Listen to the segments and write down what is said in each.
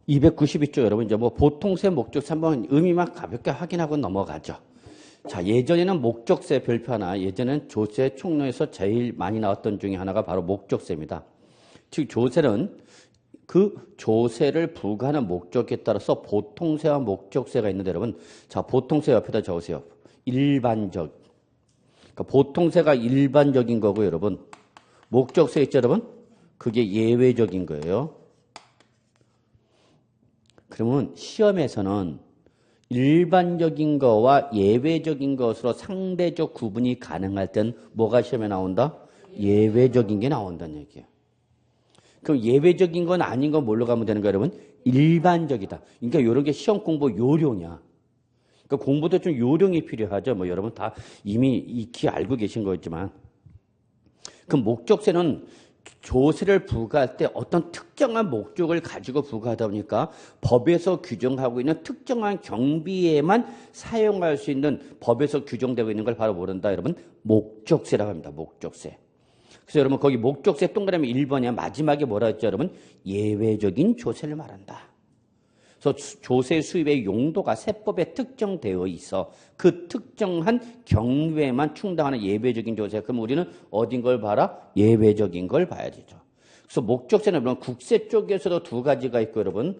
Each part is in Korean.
292쪽 여러분 이제 뭐 보통세 목적세 한번 의미만 가볍게 확인하고 넘어가죠. 자, 예전에는 목적세 별표 하나, 예전엔 조세 총론에서 제일 많이 나왔던 중에 하나가 바로 목적세입니다. 즉 조세는 그 조세를 부과하는 목적에 따라서 보통세와 목적세가 있는데 여러분, 자 보통세 옆에다 적으세요. 일반적. 그러니까 보통세가 일반적인 거고 여러분, 목적세 있죠 여러분? 그게 예외적인 거예요. 그러면 시험에서는 일반적인 거와 예외적인 것으로 상대적 구분이 가능할 땐 뭐가 시험에 나온다? 예외적인 게 나온다는 얘기예요. 그럼 예외적인 건 아닌 건 뭘로 가면 되는 거예요, 여러분? 일반적이다. 그러니까 이런 게 시험 공부 요령이야. 그러니까 공부도 좀 요령이 필요하죠. 뭐 여러분 다 이미 익히 알고 계신 거였지만. 그럼 목적세는 조세를 부과할 때 어떤 특정한 목적을 가지고 부과하다 보니까 법에서 규정하고 있는 특정한 경비에만 사용할 수 있는 법에서 규정되고 있는 걸 바로 모른다. 여러분 목적세라고 합니다. 목적세. 그래서 여러분 거기 목적세 동그라미 1번에 마지막에 뭐라 했죠 여러분? 예외적인 조세를 말한다. 그래서 조세 수입의 용도가 세법에 특정되어 있어 그 특정한 경우에만 충당하는 예외적인 조세. 그럼 우리는 어딘 걸 봐라? 예외적인 걸 봐야 되죠. 그래서 목적세는 여러분 국세 쪽에서도 두 가지가 있고 여러분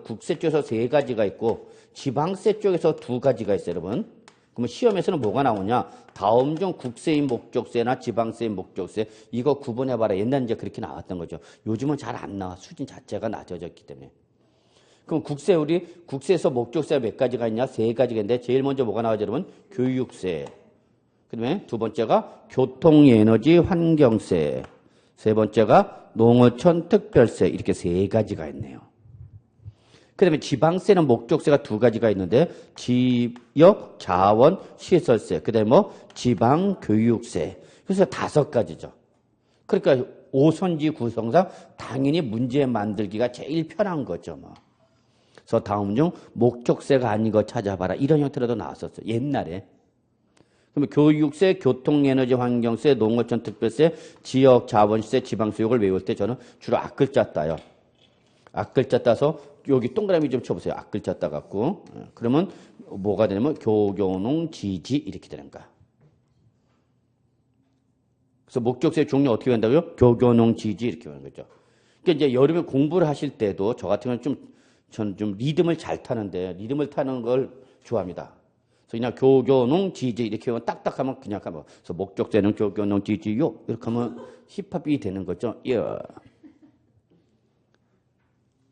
국세 쪽에서 세 가지가 있고 지방세 쪽에서 두 가지가 있어요 여러분. 그러면 시험에서는 뭐가 나오냐? 다음 중 국세인 목적세나 지방세인 목적세 이거 구분해봐라. 옛날에 이제 그렇게 나왔던 거죠. 요즘은 잘 안 나와. 수준 자체가 낮아졌기 때문에. 그럼 국세에서 목적세가 몇 가지가 있냐? 세 가지가 있는데 제일 먼저 뭐가 나와요 여러분? 교육세. 그 다음에 두 번째가 교통에너지 환경세. 세 번째가 농어촌 특별세. 이렇게 세 가지가 있네요. 그 다음에 지방세는 목적세가 두 가지가 있는데 지역 자원 시설세. 그 다음에 뭐 지방교육세. 그래서 다섯 가지죠. 그러니까 오선지 구성상 당연히 문제 만들기가 제일 편한 거죠. 뭐. 그래서 다음 중 목적세가 아닌 거 찾아봐라. 이런 형태로도 나왔었어요. 옛날에. 그러면 교육세, 교통에너지 환경세, 농어촌 특별세, 지역 자원세, 지방세 이걸 외울 때 저는 주로 앞글자 따요. 앞글자 따서 여기 동그라미 좀 쳐보세요. 앞글자 따갖고. 그러면 뭐가 되냐면 교교농 지지 이렇게 되는 거야. 그래서 목적세 종류 어떻게 한다고요? 교교농 지지 이렇게 하는 거죠. 그러니까 이제 여름에 공부를 하실 때도 저 같은 경우는 저는 좀 리듬을 잘 타는데 리듬을 타는 걸 좋아합니다. 그래서 그냥 교교농 지지 이렇게 하면 딱딱하면 그냥 하면 그래서 목적세는 교교농 지지요 이렇게 하면 힙합이 되는 거죠. Yeah.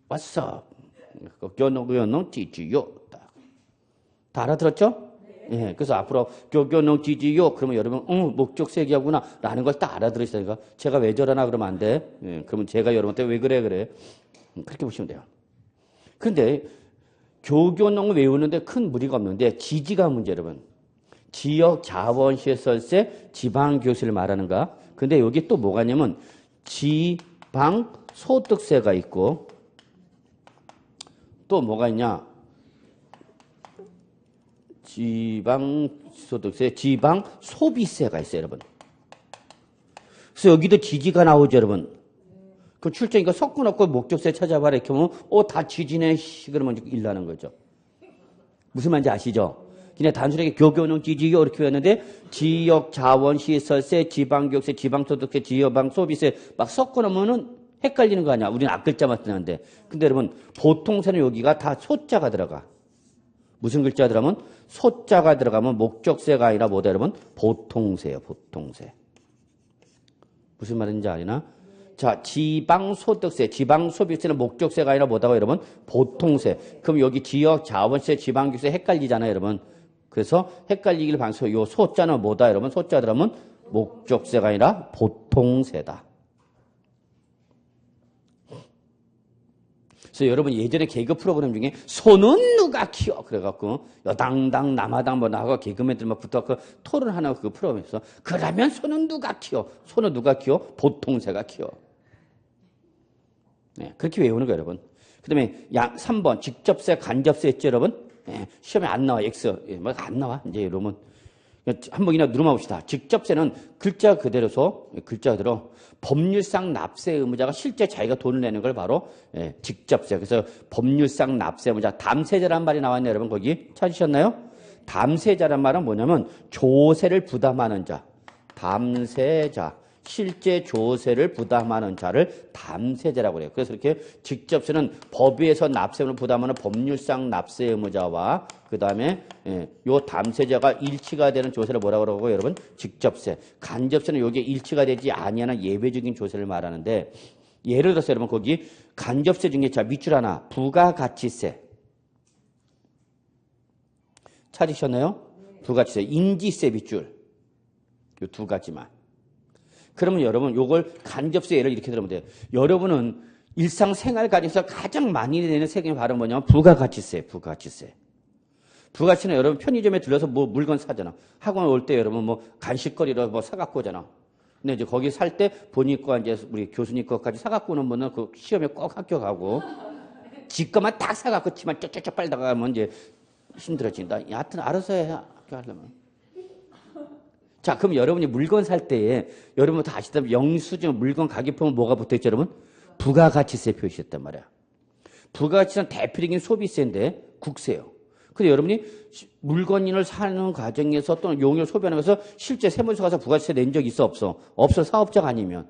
What's up? 교교농 지지요. 다 알아들었죠? 예. 그래서 앞으로 교교농 지지요. 그러면 여러분 목적세 얘기하구나 라는 걸 딱 알아들으시다니까. 제가 왜 저러나 그러면 안 돼. 예. 그러면 제가 여러분한테 왜 그래. 그렇게 보시면 돼요. 그런데 교교농을 외우는데 큰 무리가 없는데 지지가 문제 여러분. 지역 자원시설세, 지방교세를 말하는가. 근데 여기 또 뭐가 있냐면 지방소득세가 있고 또 뭐가 있냐. 지방소득세, 지방소비세가 있어요 여러분. 그래서 여기도 지지가 나오죠 여러분. 그 출제 이거 섞어놓고 목적세 찾아봐라 이렇게 하면 다 지지네 그러면 일나는 거죠. 무슨 말인지 아시죠? 그냥 단순하게 교교농 지지요 이렇게 했는데 지역 자원시설세, 지방교세, 지방소득세, 지방소비세 막 섞어놓으면은 헷갈리는 거 아니야. 우리는 앞글자만 쓰는데. 근데 여러분 보통세는 여기가 다 소자가 들어가. 무슨 글자 들어가면 소자가 들어가면 목적세가 아니라 뭐다 여러분? 보통세예요. 보통세. 무슨 말인지 아시나? 자, 지방소득세, 지방소비세는 목적세가 아니라 뭐다고 여러분? 보통세. 그럼 여기 지역 자원세, 지방교세 헷갈리잖아요, 여러분. 그래서 헷갈리기를 방서 요 소자는 뭐다, 여러분? 소자 들어가면 목적세가 아니라 보통세다. 그래서 여러분 예전에 개그 프로그램 중에 소는 누가 키워? 그래갖고 여당당 남아당 뭐 나하고 개그맨들 막 붙어갖고 토론하는 그 프로그램에서 그러면 소는 누가 키워? 소는 누가 키워? 보통세가 키워. 네, 그렇게 외우는 거예요, 여러분. 그 다음에 3번 직접세, 간접세 있죠, 여러분? 네, 시험에 안 나와, X. 뭐 안 나와, 이제 여러분. 한번이나 누름어 봅시다. 직접세는 글자 그대로서 법률상 납세 의무자가 실제 자기가 돈을 내는 걸 바로 직접세. 그래서 법률상 납세 의무자. 담세자란 말이 나왔네요. 여러분 거기 찾으셨나요? 담세자란 말은 뭐냐면 조세를 부담하는 자. 담세자. 실제 조세를 부담하는 자를 담세자라고 해요. 그래서 이렇게 직접세는 법위에서 납세금을 부담하는 법률상 납세 의무자와 그 다음에 요 담세자가 일치가 되는 조세를 뭐라고 그러고 여러분 직접세. 간접세는 요게 일치가 되지 아니하는 예외적인 조세를 말하는데 예를 들어서 여러분 거기 간접세 중에 자 밑줄 하나 부가가치세 찾으셨나요? 부가가치세 인지세 밑줄 요 두 가지만. 그러면 여러분 요걸 간접세 예를 이렇게 들으면 돼요. 여러분은 일상생활 과정에서 가장 많이 내는 세금이 바로 뭐냐면 부가가치세. 부가가치는 여러분 편의점에 들러서 뭐 물건 사잖아. 학원 올 때 여러분 뭐 간식거리로 뭐 사갖고 오잖아. 근데 이제 거기 살 때 본인 거 이제 우리 교수님 거까지 사갖고 오는 분은 그 시험에 꼭 합격하고 지 거만 딱 사갖고 치만 쩍쩍쩍 빨다가 가면 이제 힘들어진다. 하여튼 알아서 해 합격하려면. 자, 그럼 여러분이 물건 살 때에 여러분 다 아시다시피 영수증 물건 가격 보면 뭐가 붙어있죠, 여러분? 부가가치세 표시했단 말이야. 부가가치는 대표적인 소비세인데 국세요. 근데 여러분이 물건을 사는 과정에서 또는 용역을 소비하는 것에서 실제 세무서 가서 부가가치세 낸 적 있어 없어? 없어 사업자가 아니면.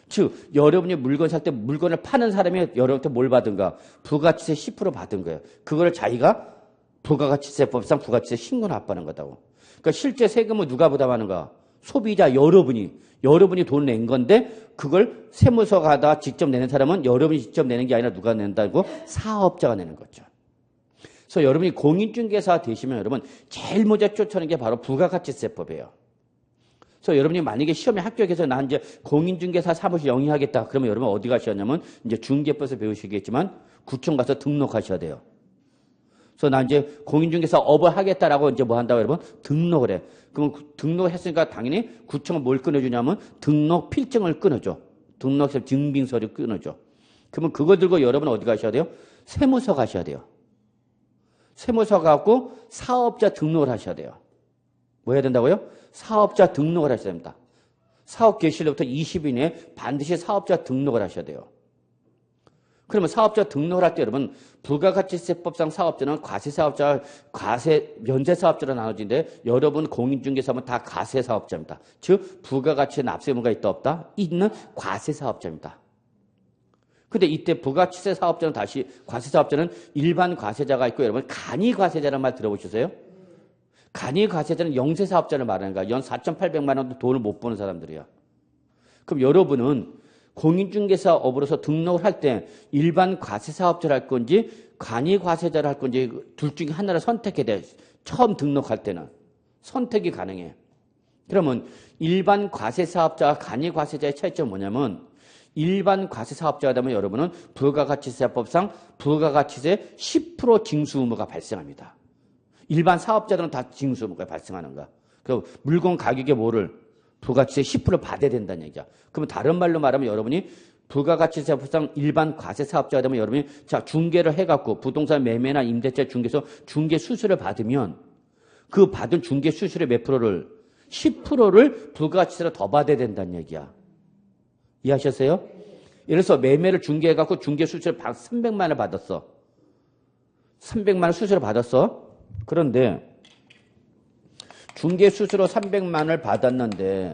즉 여러분이 물건 살 때 물건을 파는 사람이 여러분한테 뭘 받은가? 부가가치세 10% 받은 거예요. 그거를 자기가 부가가치세법상 부가가치세 신고를 납부하는 거다고. 그러니까 실제 세금을 누가 부담하는가? 소비자 여러분이 돈 낸 건데 그걸 세무서 가다 직접 내는 사람은 여러분이 직접 내는 게 아니라 누가 낸다고? 사업자가 내는 거죠. 그래서 여러분이 공인중개사 되시면 여러분 제일 먼저 쫓아오는 게 바로 부가가치세법이에요. 그래서 여러분이 만약에 시험에 합격해서 나 이제 공인중개사 사무실 영위하겠다. 그러면 여러분 어디 가셔야냐면 이제 중개법에서 배우시겠지만 구청 가서 등록하셔야 돼요. 그래서 나 이제 공인중개사 업을 하겠다라고 이제 뭐 한다고 여러분? 등록을 해. 그럼 등록했으니까 당연히 구청은 뭘 끊어주냐면 등록 필증을 끊어줘. 등록해서 증빙서를 끊어줘. 그러면 그거 들고 여러분 어디 가셔야 돼요? 세무서 가셔야 돼요. 세무서 가고 사업자 등록을 하셔야 돼요. 뭐 해야 된다고요? 사업자 등록을 하셔야 됩니다. 사업 개시일부터 20일 내에 반드시 사업자 등록을 하셔야 돼요. 그러면 사업자 등록을 할 때 여러분 부가가치세법상 사업자는 과세사업자, 면세사업자로 나눠지는데 여러분 공인중개사하면 다 과세사업자입니다. 즉 부가가치 납세 의무가 있다 없다? 있는 과세사업자입니다. 근데 이때 부가치세 사업자는 다시 과세사업자는 일반 과세자가 있고 여러분 간이과세자라는 말 들어보셨어요? 간이과세자는 영세사업자를 말하는 거야. 연 4,800만 원도 돈을 못 버는 사람들이야. 그럼 여러분은 공인중개사업으로서 등록을 할 때 일반 과세사업자를 할 건지 간이과세자를 할 건지 둘 중에 하나를 선택해야 돼. 처음 등록할 때는. 선택이 가능해. 그러면 일반 과세사업자와 간이과세자의 차이점은 뭐냐면 일반 과세사업자가 되면 여러분은 부가가치세법상 부가가치세 10% 징수 의무가 발생합니다. 일반 사업자들은 다 징수 의무가 발생하는 거야. 그 물건 가격에 뭐를 부가가치세 10% 받아야 된다는 얘기야. 그러면 다른 말로 말하면 여러분이 부가가치세법상 일반 과세사업자가 되면 여러분이 자 중개를 해갖고 부동산 매매나 임대차 중개소 중개 수수료를 받으면 그 받은 중개 수수료 몇 프로를 10%를 부가가치세로 더 받아야 된다는 얘기야. 이해하셨어요? 예를 들어서 매매를 중개해갖고 중개 수수료 300만 원을 받았어. 300만 원 수수료 받았어. 그런데 중개 수수료 300만 원을 받았는데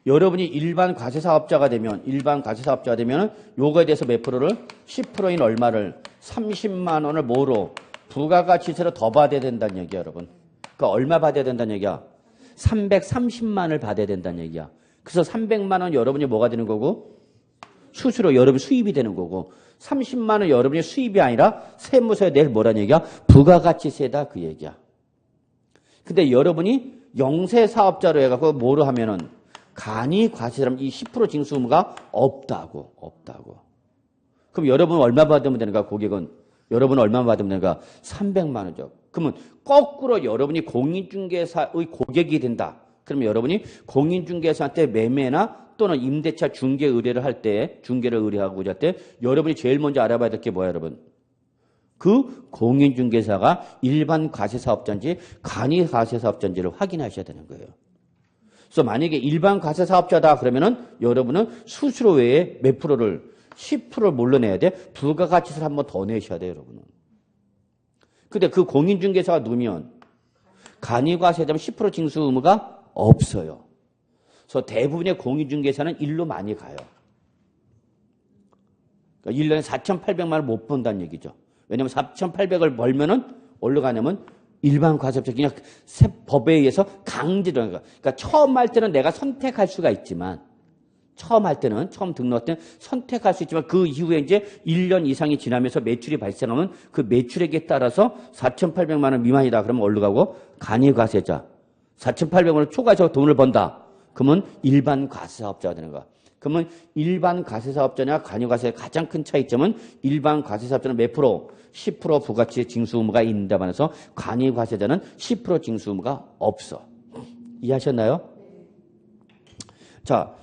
여러분이 일반 과세사업자가 되면 요거에 대해서 몇 프로를 10%인 얼마를 30만 원을 뭐로 부가가치세로 더 받아야 된다는 얘기야, 여러분. 그러니까 얼마 받아야 된다는 얘기야? 330만 원을 받아야 된다는 얘기야. 그래서 300만 원 여러분이 뭐가 되는 거고 수수료 여러분 수입이 되는 거고 30만 원 여러분이 수입이 아니라 세무서에 낼 뭐라는 얘기야? 부가가치세다 그 얘기야. 근데 여러분이 영세사업자로 해갖고 뭐로 하면은 간이과세라면 이 10% 징수 의무가 없다고. 그럼 여러분 얼마 받으면 되는가? 고객은 여러분 얼마 받으면 되는가? 300만 원이죠. 그러면 거꾸로 여러분이 공인중개사의 고객이 된다. 그러면 여러분이 공인중개사한테 매매나 또는 임대차 중개 의뢰를 할 때, 중개를 의뢰하고자 할 때 여러분이 제일 먼저 알아봐야 될 게 뭐야, 여러분? 그 공인중개사가 일반 과세사업자인지 간이과세사업자인지를 확인하셔야 되는 거예요. 그래서 만약에 일반 과세사업자다 그러면은 여러분은 수수료 외에 몇 프로를 10%를 물러내야 돼. 부가가치세를 한 번 더 내셔야 돼요, 여러분은. 근데 그 공인중개사가 누면 간이과세자면 10% 징수 의무가 없어요. 그래서 대부분의 공인중개사는 일로 많이 가요. 그러니까 1년에 4,800만 원을 못 번다는 얘기죠. 왜냐하면 4,800을 벌면은 어디로 가냐면 일반 과세업자 그냥 법에 의해서 강제로 하는 거야. 그러니까 처음 할 때는 내가 선택할 수가 있지만 처음 등록할 때는 선택할 수 있지만 그 이후에 이제 1년 이상이 지나면서 매출이 발생하면 그 매출액에 따라서 4,800만 원 미만이다. 그러면 어디로 가고? 간이과세자. 4,800만 원 초과해서 돈을 번다. 그러면 일반 과세사업자가 되는 거야. 그러면 일반 과세사업자냐 간이과세의 가장 큰 차이점은 일반 과세사업자는 몇 프로? 10% 부가치 징수 의무가 있는데 반해서 간이과세자는 10% 징수 의무가 없어. 이해하셨나요? 자,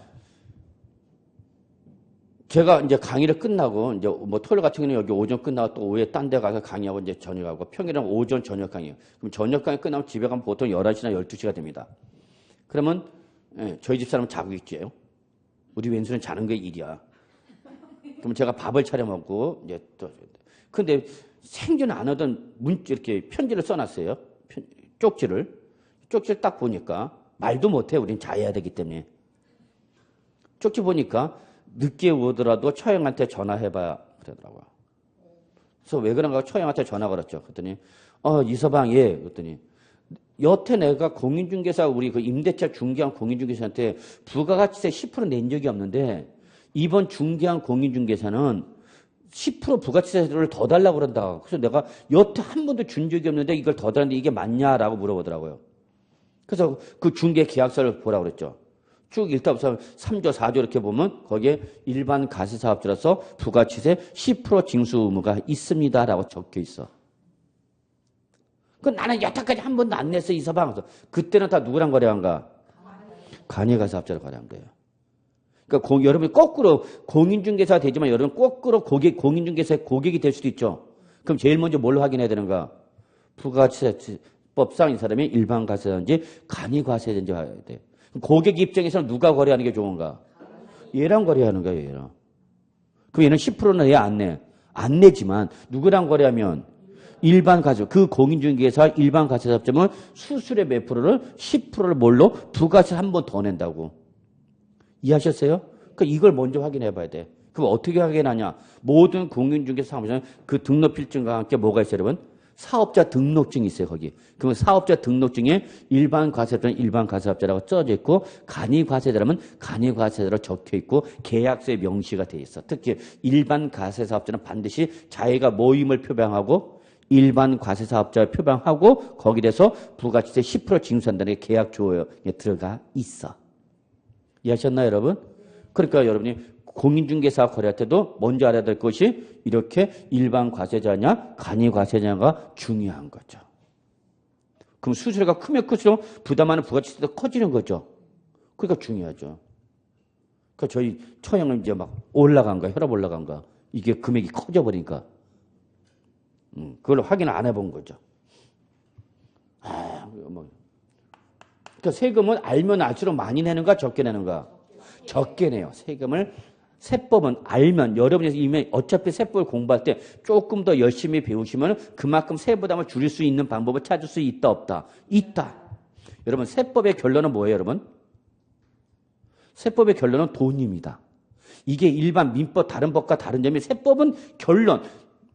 제가 이제 강의를 끝나고 이제 뭐 토요일 같은 경우는 여기 오전 끝나고 또 오후에 딴 데 가서 강의하고 이제 저녁하고 평일은 오전 저녁 강의예요. 그럼 저녁 강의 끝나면 집에 가면 보통 11시나 12시가 됩니다. 그러면 저희 집 사람은 자고 있지요. 우리 왼수는 자는 게 일이야. 그럼 제가 밥을 차려 먹고 이제 또 근데 생전 안 하던 이렇게 편지를 써놨어요. 쪽지를 딱 보니까 말도 못해. 우린 자야 되기 때문에. 쪽지 보니까 늦게 오더라도 처형한테 전화해봐 그러더라고요. 그래서 왜 그런가 처형한테 전화 걸었죠. 그랬더니 이서방 예. 그랬더니 여태 내가 공인중개사 우리 그 임대차 중개한 공인중개사한테 부가가치세 10% 낸 적이 없는데 이번 중개한 공인중개사는 10% 부가치세를 더 달라고 그런다. 그래서 내가 여태 한 번도 준 적이 없는데 이걸 더 달라는데 이게 맞냐라고 물어보더라고요. 그래서 그 중개 계약서를 보라고 그랬죠. 쭉 읽다부터 3조, 4조 이렇게 보면 거기에 일반 과세사업자로서 부가치세 10% 징수 의무가 있습니다라고 적혀 있어. 그 나는 여태까지 한 번도 안 냈어 이서방. 그때는 다 누구랑 거래한가? 간이과세사업자로 거래한 거예요. 그러니까 여러분이 거꾸로 공인중개사가 되지만 여러분 거꾸로 공인중개사의 고객이 될 수도 있죠. 그럼 제일 먼저 뭘 확인해야 되는가? 부가치세법상 이 사람이 일반 과세자인지 간이과세자인지 봐야 돼. 고객 입장에서는 누가 거래하는 게 좋은가? 얘랑 거래하는 거야, 얘랑. 그럼 얘는 10%는 얘 안 내. 안 내지만 누구랑 거래하면 일반 과세. 그 공인중개사 일반 과세사업자면 수수료 몇 프로를 10%를 뭘로 부가세 한 번 더 낸다고. 이해하셨어요? 그러니까 이걸 먼저 확인해 봐야 돼. 그럼 어떻게 확인하냐? 모든 공인중개사 사무소는 그 등록필증과 함께 뭐가 있어요, 여러분? 사업자 등록증이 있어요, 거기. 그러면 사업자 등록증에 일반 과세자는 일반 과세업자라고 써져 있고, 간이과세자라면 간이과세자로 적혀 있고, 계약서에 명시가 돼 있어. 특히 일반 과세사업자는 반드시 자기가 모임을 표방하고, 일반 과세사업자를 표방하고, 거기에 대해서 부가치세 10% 징수한다는 게 계약 조항에 들어가 있어. 이해하셨나요, 여러분? 그러니까 여러분이 공인중개사 거래할 때도 먼저 알아야 될 것이 이렇게 일반 과세자냐, 간이과세자가 중요한 거죠. 그럼 수수료가 크면 클수록 부담하는 부가치세도 커지는 거죠. 그러니까 중요하죠. 그러니까 저희 처형은 이제 막 올라간가, 혈압 올라간가, 이게 금액이 커져버리니까. 그걸 확인 안 해본 거죠. 그러니까 세금은 알면 알수록 많이 내는가, 적게 내는가? 적게 내요. 세법은 알면, 여러분이 이미 어차피 세법을 공부할 때 조금 더 열심히 배우시면 그만큼 세부담을 줄일 수 있는 방법을 찾을 수 있다, 없다? 있다. 여러분, 세법의 결론은 뭐예요, 여러분? 세법의 결론은 돈입니다. 이게 일반 민법 다른 법과 다른 점이 세법은 결론,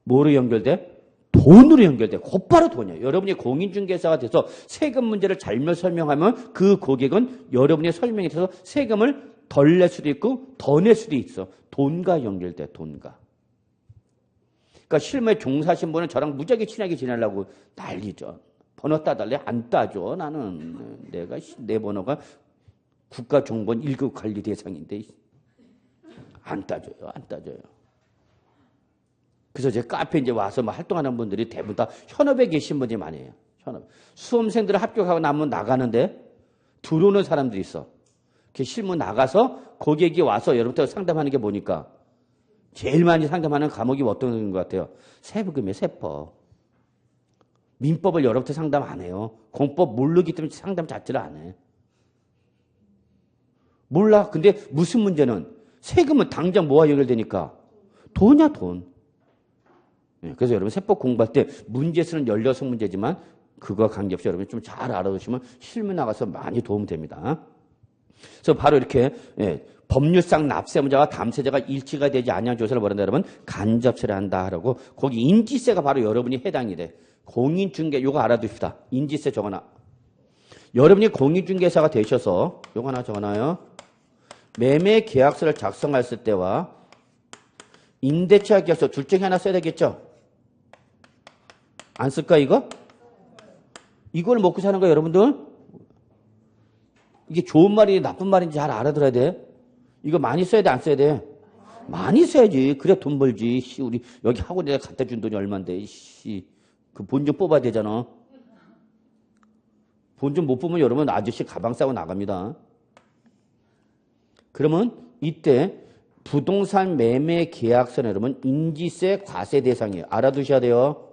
뭐로 연결돼? 돈으로 연결돼. 곧바로 돈이에요. 여러분이 공인중개사가 돼서 세금 문제를 잘못 설명하면 그 고객은 여러분의 설명에 있어서 세금을 덜 낼 수도 있고 더 낼 수도 있어. 돈과 연결돼. 돈과. 그러니까 실무에 종사하신 분은 저랑 무지하게 친하게 지내려고 난리죠. 번호 따달래? 안 따줘. 나는 내 번호가 국가정보원 1급 관리 대상인데 안 따줘요. 안 따줘요. 그래서 제 카페 이제 와서 뭐 활동하는 분들이 대부분 다 현업에 계신 분들이 많이 해요. 현업. 수험생들 합격하고 나면 나가는데 들어오는 사람들이 있어. 실무 나가서 고객이 와서 여러분들 상담하는 게 뭐니까? 제일 많이 상담하는 과목이 어떤 것 같아요? 세부금이에요, 세법. 민법을 여러분한테 상담 안 해요. 공법 모르기 때문에 상담 자체를 안 해. 몰라. 근데 무슨 문제는 세금은 당장 뭐와 연결되니까? 돈이야, 돈. 그래서 여러분 세법 공부할 때 문제 수는 16문제지만 그거 관계없이 여러분이 좀 잘 알아두시면 실무 나가서 많이 도움 됩니다. 그래서 바로 이렇게 법률상 납세 문제와 감세제가 일치가 되지 않는 조사를 벌인다 여러분 간접세를 한다 하라고 거기 인지세가 바로 여러분이 해당이 돼. 공인중개 요거 알아두십시다. 인지세 적어놔. 여러분이 공인중개사가 되셔서 요거 하나 적어놔요. 매매계약서를 작성했을 때와 임대차 계약서 둘 중에 하나 써야 되겠죠? 안 쓸까 이거? 이걸 먹고 사는 거야 여러분들? 이게 좋은 말이 나쁜 말인지 잘 알아들어야 돼. 이거 많이 써야 돼 안 써야 돼? 많이 써야지. 그래 돈 벌지. 우리 여기 학원에 갖다 준 돈이 얼만데. 그 본 좀 뽑아야 되잖아. 본 좀 못 뽑으면 여러분 아저씨 가방 싸고 나갑니다. 그러면 이때 부동산 매매 계약서는 여러분 인지세 과세 대상이에요. 알아두셔야 돼요.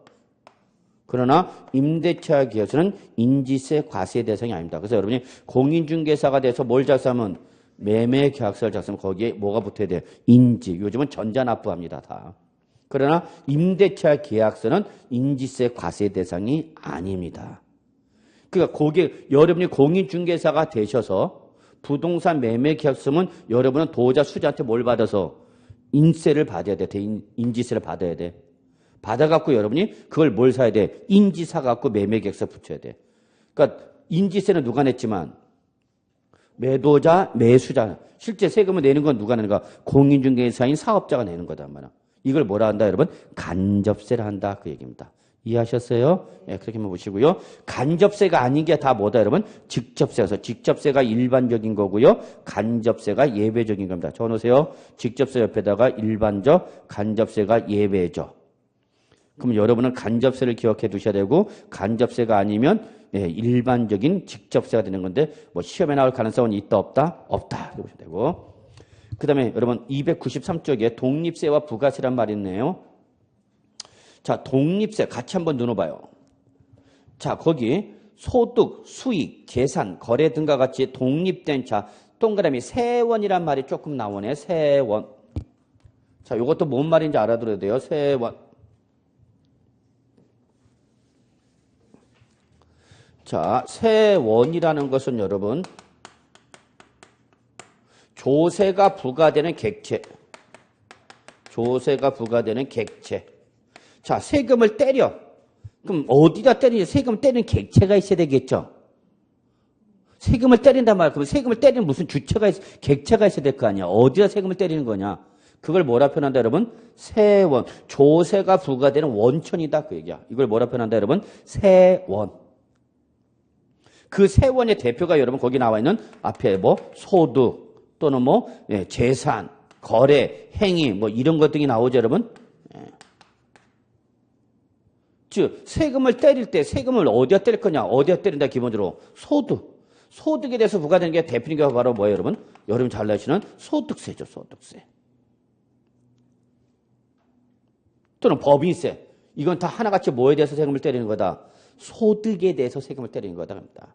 그러나 임대차 계약서는 인지세 과세 대상이 아닙니다. 그래서 여러분이 공인중개사가 돼서 뭘 작성하면 매매 계약서를 작성하면 거기에 뭐가 붙어야 돼요? 인지. 요즘은 전자납부합니다. 다. 그러나 임대차 계약서는 인지세 과세 대상이 아닙니다. 그러니까 여러분이 공인중개사가 되셔서 부동산 매매 계약서면 여러분은 도자 수자한테 뭘 받아서 인세를 받아야 돼. 인지세를 받아야 돼. 받아갖고 여러분이 그걸 뭘 사야 돼? 인지 사갖고 매매 계약서 붙여야 돼. 그러니까 인지세는 누가 냈지만 매도자, 매수자. 실제 세금을 내는 건 누가 내는가? 공인중개사인 사업자가 내는 거단 말이야. 이걸 뭐라 한다 여러분? 간접세를 한다 그 얘기입니다. 이해하셨어요? 네, 그렇게만 보시고요. 간접세가 아닌 게 다 뭐다 여러분? 직접세여서 직접세가 일반적인 거고요. 간접세가 예외적인 겁니다. 적어놓으세요. 직접세 옆에다가 일반적, 간접세가 예외적. 그럼 여러분은 간접세를 기억해 두셔야 되고 간접세가 아니면 일반적인 직접세가 되는 건데 뭐 시험에 나올 가능성은 있다 없다? 없다. 이렇게 보시면 되고 그 다음에 여러분 293쪽에 독립세와 부가세란 말이 있네요. 자, 독립세 같이 한번 눈어봐요. 자, 거기 소득, 수익, 계산, 거래 등과 같이 독립된 자, 동그라미 세원이란 말이 조금 나오네. 세원. 자, 이것도 뭔 말인지 알아들어야 돼요. 세원. 자, 세원이라는 것은 여러분 조세가 부과되는 객체. 조세가 부과되는 객체. 자, 세금을 때려. 그럼 어디다 때리냐? 세금을 때리는 객체가 있어야 되겠죠. 세금을 때린단 말이야. 그럼 세금을 때리는 무슨 객체가 있어야 될 거 아니야. 어디다 세금을 때리는 거냐? 그걸 뭐라 표현한다 여러분? 세원. 조세가 부과되는 원천이다 그 얘기야. 이걸 뭐라 표현한다 여러분? 세원. 그 세원의 대표가 여러분 거기 나와 있는 앞에 뭐 소득 또는 뭐 재산, 거래, 행위 뭐 이런 것 등이 나오죠 여러분. 즉 세금을 때릴 때 세금을 어디다 때릴 거냐? 어디다 때린다 기본적으로 소득. 소득에 대해서 부과되는 게 대표님과 바로 뭐예요 여러분? 여러분 잘 아시는 소득세죠. 소득세. 또는 법인세. 이건 다 하나같이 뭐에 대해서 세금을 때리는 거다? 소득에 대해서 세금을 때리는 거다 합니다.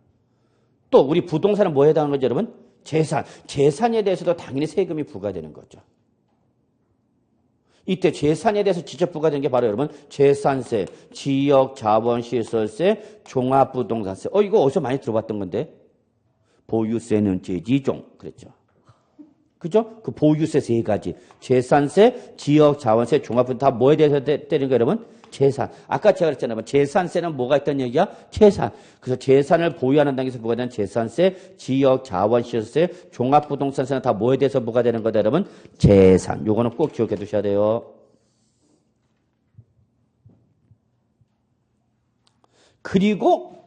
또 우리 부동산은 뭐에 해당하는 거죠 여러분? 재산. 재산에 대해서도 당연히 세금이 부과되는 거죠. 이때 재산에 대해서 직접 부과되는 게 바로 여러분 재산세, 지역자원시설세, 종합부동산세. 이거 어디서 많이 들어봤던 건데? 보유세는 제지종 그랬죠. 그죠? 그 보유세 세 가지. 재산세, 지역자원세, 종합부동산 다 뭐에 대해서 때리는 거예요 여러분? 재산. 아까 제가 그랬잖아요. 재산세는 뭐가 있다는 얘기야? 재산. 그래서 재산을 보유하는 단계에서 부과되는 재산세, 지역, 자원시설세, 종합부동산세는 다 뭐에 대해서 부과되는 거다 여러분? 재산. 요거는 꼭 기억해 두셔야 돼요. 그리고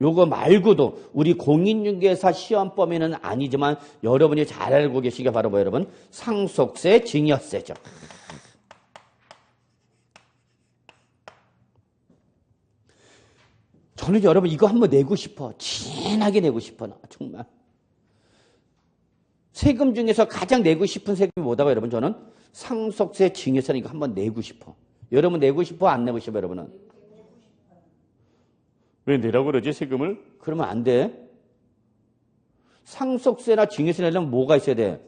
요거 말고도 우리 공인중개사 시험 범위는 아니지만 여러분이 잘 알고 계시게 바로 뭐 여러분? 상속세, 증여세죠. 저는 여러분 이거 한번 내고 싶어. 진하게 내고 싶어. 나 정말. 세금 중에서 가장 내고 싶은 세금이 뭐다고 여러분? 저는 상속세, 증여세는 이거 한번 내고 싶어. 여러분 내고 싶어? 안 내고 싶어 여러분은? 왜 내라고 그러지 세금을? 그러면 안 돼. 상속세나 증여세 내려면 뭐가 있어야 돼?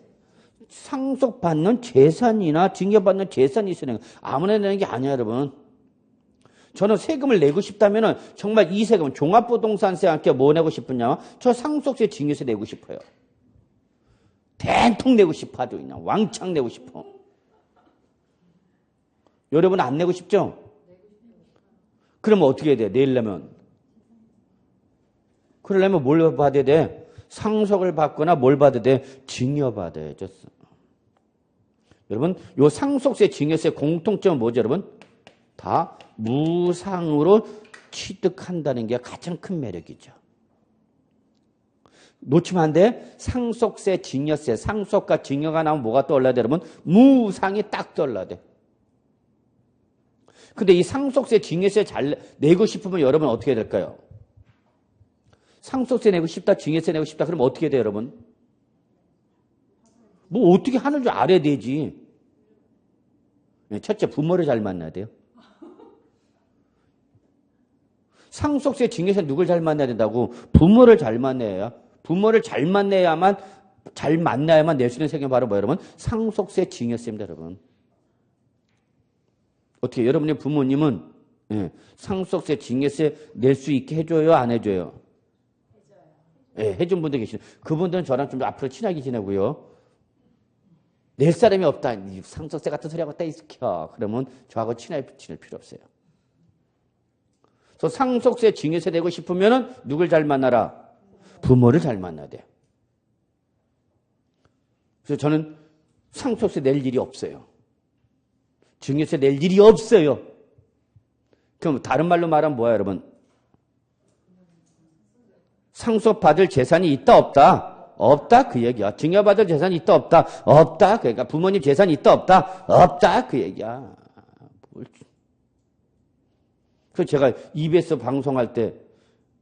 상속받는 재산이나 증여받는 재산이 있어야 되는 거야. 아무나 내는 게 아니야 여러분. 저는 세금을 내고 싶다면 정말 이 세금 종합부동산세와 함께 뭐 내고 싶으냐? 저 상속세, 증여세 내고 싶어요. 대통 내고 싶어 아주 그냥 왕창 내고 싶어. 여러분 안 내고 싶죠? 그러면 어떻게 해야 돼? 내려면 그러려면 뭘 받아야 돼? 상속을 받거나 뭘 받아야 돼? 증여받아야죠. 여러분 요 상속세, 증여세 공통점은 뭐죠 여러분? 다 무상으로 취득한다는 게 가장 큰 매력이죠. 놓치면 안 돼. 상속세, 증여세, 상속과 증여가 나오면 뭐가 떠올라야 돼 여러분? 무상이 딱 떠올라야 돼. 근데 이 상속세, 증여세 잘 내고 싶으면 여러분 어떻게 해야 될까요? 상속세 내고 싶다, 증여세 내고 싶다 그러면 어떻게 돼요 여러분? 뭐 어떻게 하는 줄 알아야 되지. 첫째 부모를 잘 만나야 돼요. 상속세, 증여세 누굴 잘 만나야 된다고? 부모를 잘 만나야. 부모를 잘 만나야만 낼 수 있는 세금이 바로 뭐 여러분? 상속세, 증여세입니다 여러분. 어떻게 여러분의 부모님은 상속세, 증여세 낼 수 있게 해줘요? 안 해줘요? 예, 해준 분들 계시죠. 그분들은 저랑 좀 앞으로 친하게 지내고요. 낼 사람이 없다. 상속세 같은 소리 하고 있다 이스켜. 그러면 저하고 친할 필요 없어요. 그래서 상속세, 증여세 내고 싶으면 누굴 잘 만나라? 부모를 잘 만나야 돼요. 그래서 저는 상속세 낼 일이 없어요. 증여세 낼 일이 없어요. 그럼 다른 말로 말하면 뭐야 여러분? 상속받을 재산이 있다 없다? 없다 그 얘기야. 증여받을 재산이 있다 없다? 없다. 그러니까 부모님 재산이 있다 없다? 없다 그 얘기야. 그래서 제가 EBS 방송할 때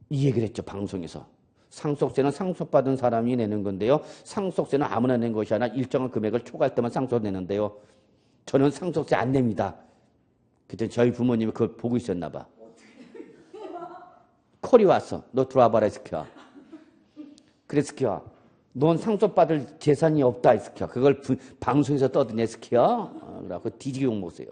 이 얘기를 했죠. 방송에서. 상속세는 상속받은 사람이 내는 건데요. 상속세는 아무나 내는 것이 아니라 일정한 금액을 초과할 때만 상속 내는데요. 저는 상속세 안 냅니다. 그때 저희 부모님이 그걸 보고 있었나 봐. 콜이 왔어. 너 들어와봐라 이스키야. 그래 스키야. 넌 상속받을 재산이 없다 이스키야. 그걸 방송에서 떠드네 스키야. 그래갖고 뒤지게 욕먹었어요.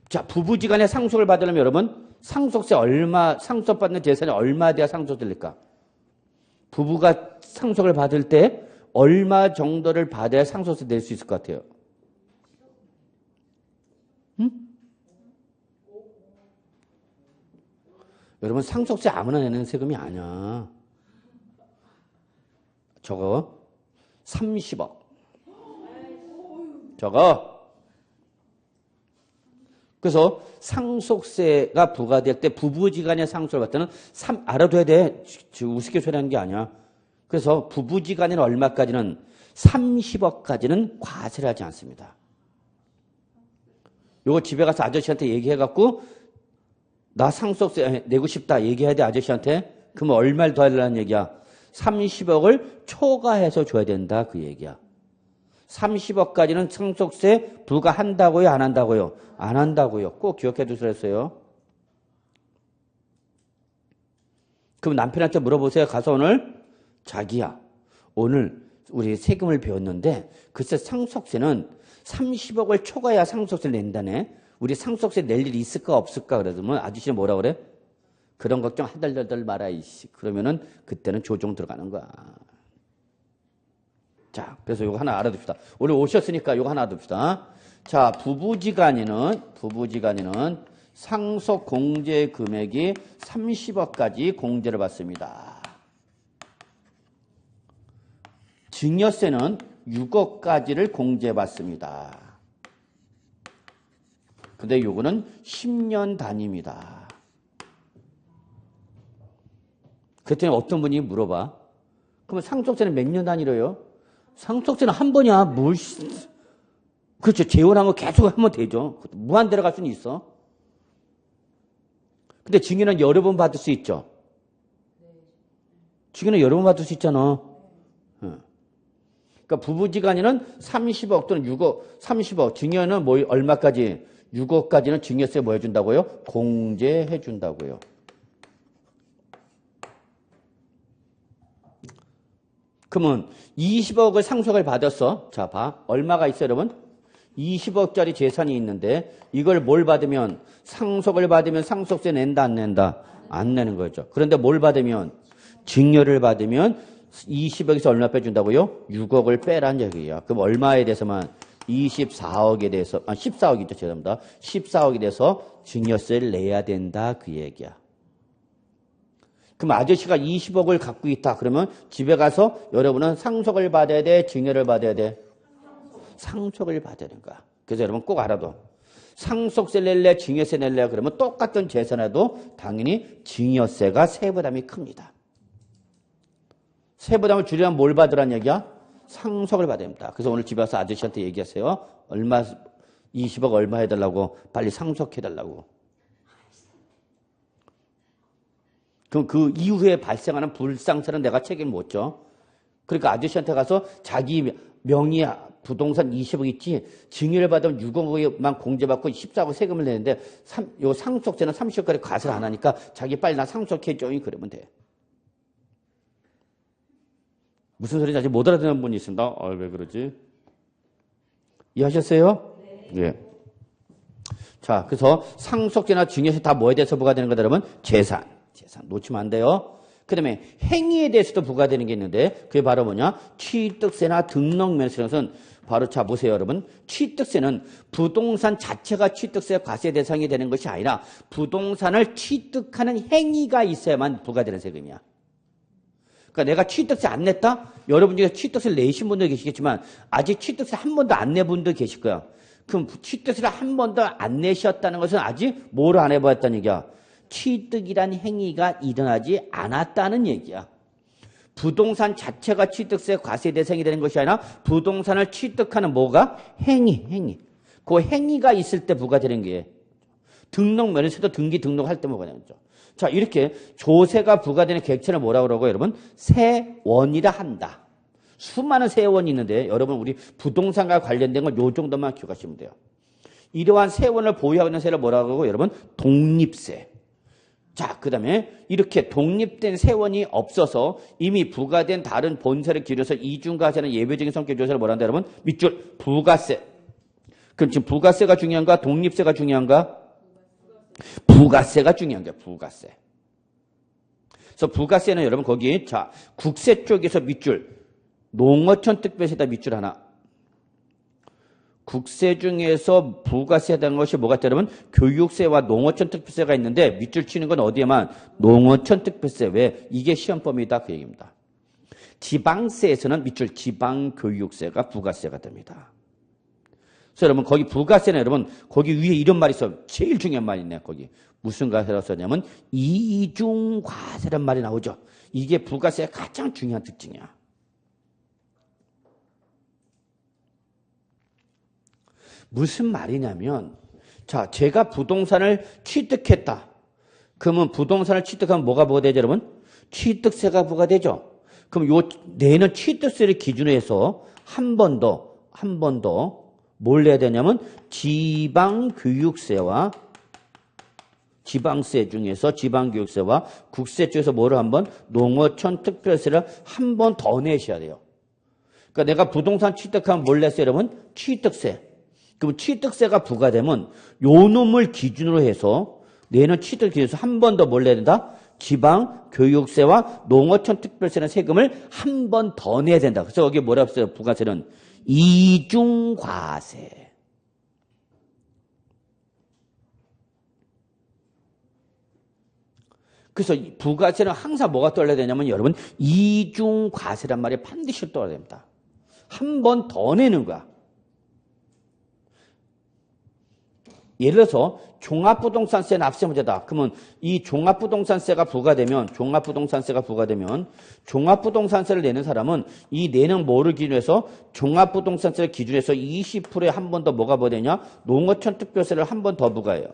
자, 부부지간에 상속을 받으려면 여러분 상속세 얼마, 상속받는 재산이 얼마 돼야 상속될까? 부부가 상속을 받을 때 얼마 정도를 받아야 상속세 낼 수 있을 것 같아요? 응? 여러분 상속세 아무나 내는 세금이 아니야. 저거 30억. 저거. 그래서 상속세가 부과될 때 부부지간에 상속을 받을 때는 알아둬야 돼. 우습게 소리하는 게 아니야. 그래서 부부지간에는 얼마까지는 30억까지는 과세를 하지 않습니다. 요거 집에 가서 아저씨한테 얘기해갖고 나 상속세 내고 싶다 얘기해야 돼 아저씨한테. 그러면 얼마를 더 하려는 얘기야? 30억을 초과해서 줘야 된다 그 얘기야. 30억까지는 상속세 부과한다고요? 안 한다고요? 안 한다고요. 꼭 기억해 두세요. 그럼 남편한테 물어보세요. 가서 오늘 자기야 오늘 우리 세금을 배웠는데 글쎄 상속세는 30억을 초과해야 상속세를 낸다네. 우리 상속세 낼 일이 있을까 없을까 그러면 아저씨는 뭐라 그래? 그런 걱정 하덜덜덜 마라 이씨. 그러면은 그때는 조정 들어가는 거야. 자, 그래서 이거 하나 알아둡시다. 오늘 오셨으니까 이거 하나 알아둡시다. 자, 부부지간에는 상속 공제 금액이 30억까지 공제를 받습니다. 증여세는 6억까지를 공제받습니다. 근데 요거는 10년 단위입니다. 그랬더니 어떤 분이 물어봐. 그러면 상속세는 몇 년 단위로요? 상속세는 한 번이야. 그렇죠. 재혼한 거 계속 하면 되죠. 무한대로 갈 수는 있어. 근데 증여는 여러 번 받을 수 있죠. 증여는 여러 번 받을 수 있잖아. 그러니까 부부지간에는 30억 또는 6억, 30억, 증여는 뭐 얼마까지? 6억까지는 증여세 뭐 해준다고요? 공제해준다고요. 그러면 20억을 상속을 받았어. 자, 봐. 얼마가 있어요, 여러분? 20억짜리 재산이 있는데 이걸 뭘 받으면 상속을 받으면 상속세 낸다 안 낸다? 안 내는 거죠. 그런데 뭘 받으면 증여를 받으면 20억에서 얼마 빼준다고요? 6억을 빼란 얘기예요. 그럼 얼마에 대해서만 24억에 대해서 14억이죠. 죄송합니다. 14억에 대해서 증여세를 내야 된다 그 얘기야. 그럼 아저씨가 20억을 갖고 있다. 그러면 집에 가서 여러분은 상속을 받아야 돼? 증여를 받아야 돼? 상속을 받아야 되는 거야. 그래서 여러분 꼭 알아둬. 상속세 낼래? 증여세 낼래? 그러면 똑같은 재산에도 당연히 증여세가 세부담이 큽니다. 세부담을 줄이려면 뭘 받으란 얘기야? 상속을 받아야 됩니다. 그래서 오늘 집에 와서 아저씨한테 얘기하세요. 얼마, 20억 얼마 해달라고? 빨리 상속해달라고. 그럼 그 이후에 발생하는 불상사는 내가 책임을 못 져. 그러니까 아저씨한테 가서 자기 명의 부동산 20억 있지, 증여를 받으면 6억만 공제받고 14억 세금을 내는데 요 상속세는 30억까지 과세를 안 하니까 자기 빨리 나 상속해줘. 그러면 돼. 무슨 소리인지 아직 못 알아듣는 분이 있습니다. 왜 그러지? 이해하셨어요? 네. 예. 자, 그래서 상속세나 증여세 다 뭐에 대해서 부과되는 거다 여러분? 재산 놓치면 안 돼요. 그 다음에 행위에 대해서도 부과되는 게 있는데 그게 바로 뭐냐? 취득세나 등록면세는 바로 자 보세요 여러분. 취득세는 부동산 자체가 취득세 과세 대상이 되는 것이 아니라 부동산을 취득하는 행위가 있어야만 부과되는 세금이야. 그러니까 내가 취득세 안 냈다? 여러분 중에 취득세를 내신 분도 계시겠지만 아직 취득세 한 번도 안 낸 분도 계실 거야. 그럼 취득세를 한 번도 안 내셨다는 것은 아직 뭘 안 해봤다는 얘기야? 취득이란 행위가 일어나지 않았다는 얘기야. 부동산 자체가 취득세 과세 대상이 되는 것이 아니라 부동산을 취득하는 뭐가? 행위. 그 행위가 있을 때 부과되는 게 등록 면에서도 등기 등록할 때 부과되는 거죠. 자, 이렇게 조세가 부과되는 객체를 뭐라고 그러고 여러분? 세원이라 한다. 수많은 세원이 있는데 여러분 우리 부동산과 관련된 건 요 정도만 기억하시면 돼요. 이러한 세원을 보유하고 있는 세를 뭐라고 하고 여러분? 독립세. 자, 그 다음에 이렇게 독립된 세원이 없어서 이미 부과된 다른 본세를 기울여서 이중과세는 예외적인 성격 조세를 뭐라 한다 여러분? 밑줄 부가세. 그럼 지금 부가세가 중요한가? 독립세가 중요한가? 부가세가 중요한 거야. 부가세. 그래서 부가세는 여러분 거기 자 국세 쪽에서 밑줄 농어촌 특별세다 밑줄 하나. 국세 중에서 부가세에 대한 것이 뭐가 있다 여러분? 교육세와 농어촌 특별세가 있는데 밑줄 치는 건 어디에만? 농어촌 특별세. 왜? 이게 시험범위다 그 얘기입니다. 지방세에서는 밑줄 지방교육세가 부가세가 됩니다. 그래서 여러분 거기 부가세는 여러분 거기 위에 이런 말이 있어요. 제일 중요한 말이 있네요. 거기 무슨 과세라고 썼냐면 이중과세란 말이 나오죠. 이게 부가세의 가장 중요한 특징이야. 무슨 말이냐면 자 제가 부동산을 취득했다. 그러면 부동산을 취득하면 뭐가 부과되죠 여러분? 취득세가 부과되죠. 그럼 요 내는 취득세를 기준으로 해서 한 번 더 뭘 내야 되냐면 지방교육세와 지방세 중에서 지방교육세와 국세 쪽에서 뭐를 한번 농어촌 특별세를 한 번 더 내셔야 돼요. 그러니까 내가 부동산 취득하면 뭘 냈어요 여러분? 취득세. 그럼 취득세가 부과되면 요 놈을 기준으로 해서 내는 취득 기준에서 한 번 더 뭘 내야 된다? 지방교육세와 농어촌 특별세는 세금을 한 번 더 내야 된다. 그래서 여기 뭐라고 써요? 부가세는 이중과세. 그래서 부가세는 항상 뭐가 떠올려야 되냐면 여러분 이중과세란 말이 반드시 떠올려야 됩니다. 한 번 더 내는 거야. 예를 들어서 종합부동산세 납세 문제다. 그러면 이 종합부동산세가 부과되면 종합부동산세를 내는 사람은 이 내는 뭐를 기준으로 해서 종합부동산세를 기준으로 해서 20%에 한 번 더 뭐가 부과되냐? 농어촌 특별세를 한 번 더 부과해요.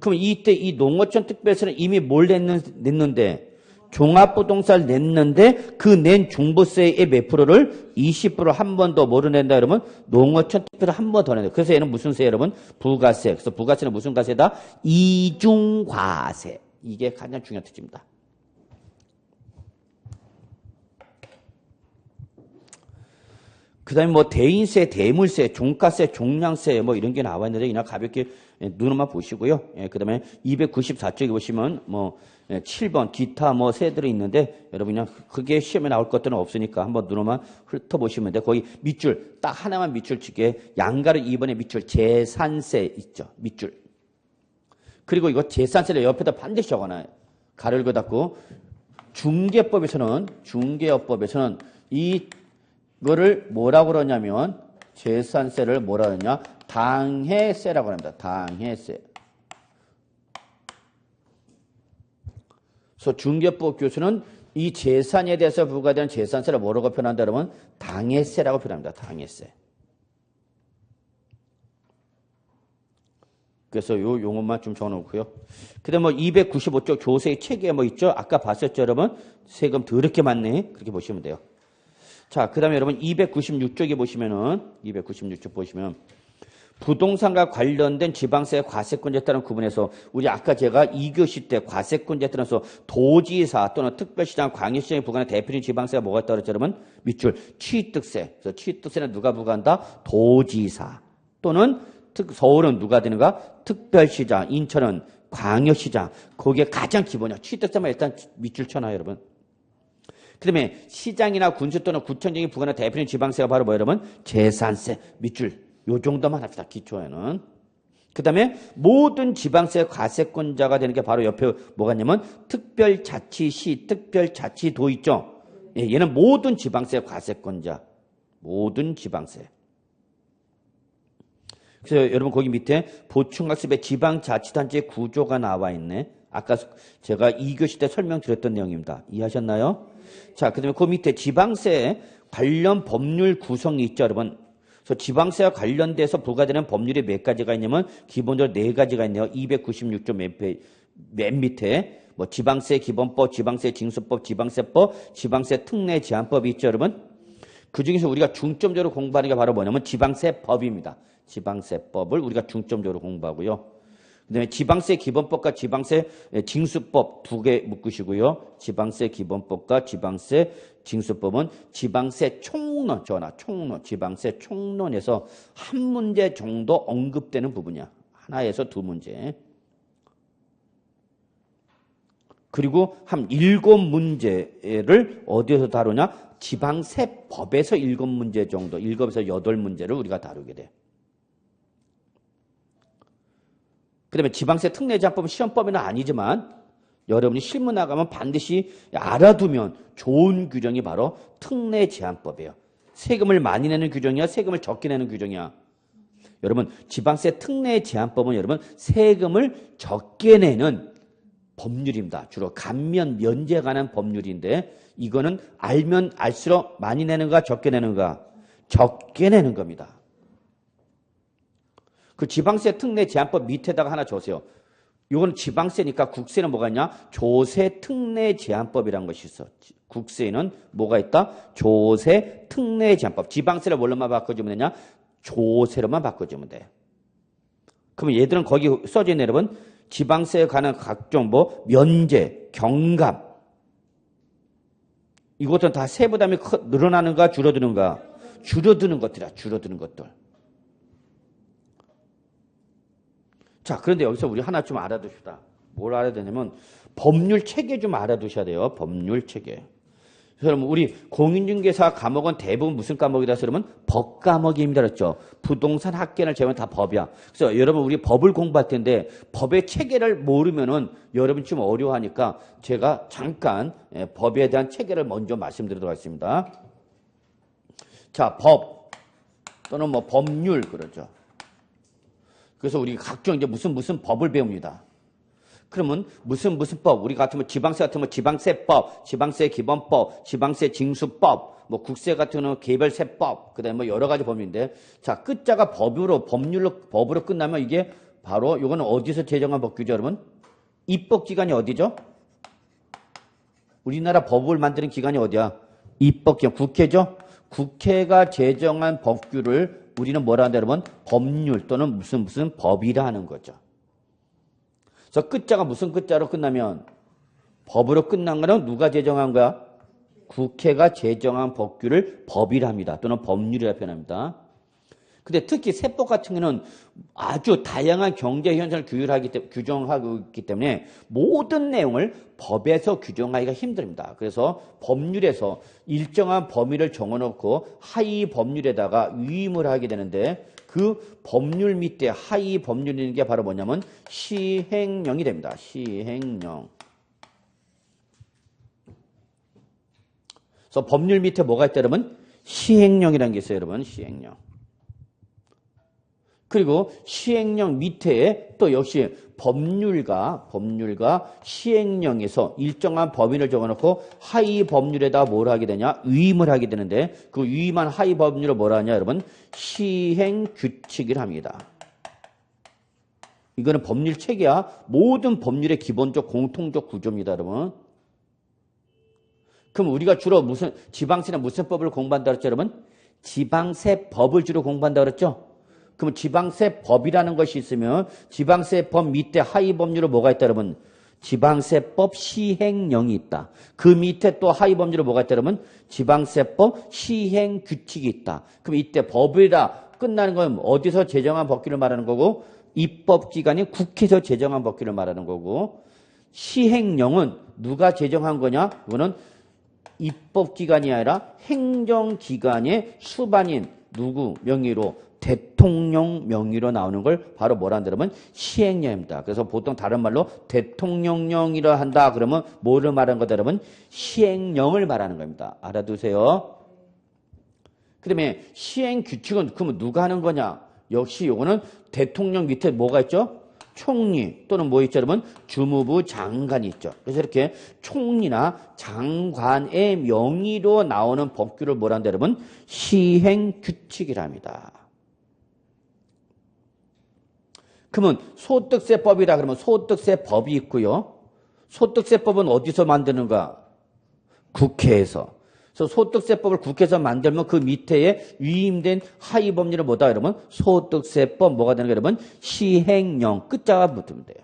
그럼 이때 이 농어촌 특별세는 이미 뭘 냈는데 종합부동산을 냈는데 그 낸 중부세의 몇 프로를 20% 한 번 더 뭐로 낸다 여러분? 농어촌 특별히 한 번 더 낸다. 그래서 얘는 무슨 세 여러분? 부가세. 그래서 부가세는 무슨 가세다? 이중과세. 이게 가장 중요한 특징입니다. 그 다음에 뭐 대인세, 대물세, 종가세, 종량세 뭐 이런 게 나와 있는데 그냥 가볍게 눈으로만 보시고요. 그 다음에 294쪽에 보시면 뭐 7번 기타 뭐 세들이 있는데 여러분 그냥 그게 시험에 나올 것들은 없으니까 한번 눈으로만 훑어보시면 돼. 거기 밑줄 딱 하나만 밑줄 치게 양가로 2번에 밑줄 재산세 있죠. 밑줄. 그리고 이거 재산세를 옆에다 반드시 적어놔요. 가로를 닫고 중개법에서는 이거를 뭐라고 그러냐면 재산세를 뭐라 그러냐 당해세라고 합니다. 당해세. 그래서 중개법 교수는 이 재산에 대해서 부과되는 재산세를 뭐라고 표현한다 그러면 당해세라고 표현합니다. 당해세. 그래서 요 용어만 좀 적어놓고요. 그 다음에 뭐 295쪽 조세의 체계 뭐 있죠? 아까 봤었죠, 여러분? 세금 더럽게 많네. 그렇게 보시면 돼요. 자, 그 다음에 여러분 296쪽에 보시면은 296쪽 보시면 부동산과 관련된 지방세 과세권자에 따른 구분해서 우리 아까 제가 2교시 때 과세권자에 따라서 도지사 또는 특별시장, 광역시장에 부과하는 대표적인 지방세가 뭐가 있다고 그랬죠, 여러분? 밑줄 취득세. 그래서 취득세는 누가 부과한다? 도지사 또는 서울은 누가 되는가? 특별시장, 인천은 광역시장. 거기에 가장 기본이야. 취득세만 일단 밑줄 쳐놔요, 여러분. 그 다음에 시장이나 군수 또는 구청장이 부과하는 대표적인 지방세가 바로 뭐 여러분? 재산세, 밑줄. 요 정도만 합시다. 기초에는. 그 다음에 모든 지방세 과세권자가 되는 게 바로 옆에 뭐가 있냐면 특별자치시, 특별자치도 있죠. 예, 얘는 모든 지방세 과세권자. 모든 지방세. 그래서 여러분 거기 밑에 보충학습의 지방자치단체의 구조가 나와 있네. 아까 제가 2교시 때 설명드렸던 내용입니다. 이해하셨나요? 자, 그 다음에 그 밑에 지방세 관련 법률 구성이 있죠, 여러분. 그래서 지방세와 관련돼서 부과되는 법률이 몇 가지가 있냐면 기본적으로 4가지가 있네요. 296조 맨 밑에 뭐 지방세 기본법, 지방세 징수법, 지방세법, 지방세 특례 제한법이 있죠, 여러분. 그 중에서 우리가 중점적으로 공부하는 게 바로 뭐냐면 지방세법입니다. 지방세법을 우리가 중점적으로 공부하고요. 그다음에 지방세 기본법과 지방세 징수법 2개 묶으시고요. 지방세 기본법과 지방세 징수법은 지방세 총론, 총론, 지방세 총론에서 한 문제 정도 언급되는 부분이야. 하나에서 2문제. 그리고 한 7문제를 어디에서 다루냐? 지방세법에서 7문제 정도, 7에서 8문제를 우리가 다루게 돼. 그 다음에 지방세 특례제한법은 시험법에는 아니지만 여러분이 실무 나가면 반드시 알아두면 좋은 규정이 바로 특례제한법이에요. 세금을 많이 내는 규정이야? 세금을 적게 내는 규정이야? 여러분 지방세 특례제한법은 여러분 세금을 적게 내는 법률입니다. 주로 감면, 면제에 관한 법률인데 이거는 알면 알수록 많이 내는가 적게 내는가? 적게 내는 겁니다. 그 지방세 특례 제한법 밑에다가 하나 줘세요. 이거는 지방세니까 국세는 뭐가 있냐? 조세 특례 제한법이라는 것이 있어. 국세에는 뭐가 있다? 조세 특례 제한법. 지방세를 뭘로만 바꿔주면 되냐? 조세로만 바꿔주면 돼. 그러면 얘들은 거기 써져 있는 여러분 지방세에 관한 각종 뭐 면제, 경감 이것들은 다 세부담이 늘어나는가 줄어드는가? 줄어드는 것들이야. 줄어드는 것들. 자, 그런데 여기서 우리 하나 좀 알아두시다. 뭘 알아야 되냐면 법률 체계 좀 알아두셔야 돼요. 법률 체계. 그러면 우리 공인중개사 과목은 대부분 무슨 과목이라서 그러면 법 과목입니다. 그랬죠. 부동산 학계를 제외하면 다 법이야. 그래서 여러분 우리 법을 공부할 텐데 법의 체계를 모르면은 여러분 좀 어려워하니까 제가 잠깐 법에 대한 체계를 먼저 말씀드리도록 하겠습니다. 자, 법 또는 뭐 법률 그러죠. 그래서 우리 각종 이제 무슨 법을 배웁니다. 그러면 무슨 법, 우리 같으면 지방세 같으면 지방세법, 지방세 기본법, 지방세 징수법, 뭐 국세 같은 경우는 개별세법, 그다음에 뭐 여러 가지 법인데, 자 끝자가 법으로 끝나면 이게 바로 이거는 어디서 제정한 법규죠, 여러분? 입법기관이 어디죠? 우리나라 법을 만드는 기관이 어디야? 입법기관, 국회죠? 국회가 제정한 법규를 우리는 뭐라 한다 여러분? 법률 또는 무슨 법이라 하는 거죠. 그래서 끝자가 무슨 끝자로 끝나면 법으로 끝난 거는 누가 제정한 거야? 국회가 제정한 법규를 법이라 합니다. 또는 법률이라 표현합니다. 근데 특히 세법 같은 경우는 아주 다양한 경제 현상을 규정하고 있기 때문에 모든 내용을 법에서 규정하기가 힘듭니다. 그래서 법률에서 일정한 범위를 정해놓고 하위 법률에다가 위임을 하게 되는데 그 법률 밑에 하위 법률이라는 게 바로 뭐냐면 시행령이 됩니다. 시행령. 그래서 법률 밑에 뭐가 있다 여러분? 시행령이라는 게 있어요, 여러분. 시행령. 그리고 시행령 밑에 또 역시 법률가 시행령에서 일정한 범위를 적어놓고 하위 법률에다 뭘 하게 되냐? 위임을 하게 되는데 그 위임한 하위 법률을 뭐라 하냐 여러분? 시행규칙을 합니다. 이거는 법률 체계야. 모든 법률의 기본적 공통적 구조입니다, 여러분. 그럼 우리가 주로 지방세나 무슨 법을 공부한다 그랬죠, 여러분? 지방세법을 주로 공부한다 그랬죠? 그럼 지방세법이라는 것이 있으면 지방세법 밑에 하위 법률로 뭐가 있다 여러분? 지방세법 시행령이 있다. 그 밑에 또 하위 법률로 뭐가 있다 여러분? 지방세법 시행규칙이 있다. 그럼 이때 법이라 끝나는 건 어디서 제정한 법규를 말하는 거고 입법기관인 국회에서 제정한 법규를 말하는 거고 시행령은 누가 제정한 거냐? 이거는 입법기관이 아니라 행정기관의 수반인 누구 명의로 대통령 명의로 나오는 걸 바로 뭐라 한다 그러면 시행령입니다. 그래서 보통 다른 말로 대통령령이라 한다 그러면 뭐를 말하는 거다 여러분? 시행령을 말하는 겁니다. 알아두세요. 그다음에 시행규칙은 그러면 누가 하는 거냐? 역시 요거는 대통령 밑에 뭐가 있죠? 총리 또는 뭐 있죠 여러분? 주무부 장관이 있죠. 그래서 이렇게 총리나 장관의 명의로 나오는 법규를 뭐라 한다 여러분? 시행규칙이랍니다. 그러면 소득세법이라 그러면 소득세법이 있고요. 소득세법은 어디서 만드는가? 국회에서. 그래서 소득세법을 국회에서 만들면 그 밑에 위임된 하위 법률을 뭐다 여러분? 소득세법 뭐가 되는 거 여러분? 시행령 끝자가 붙으면 돼요.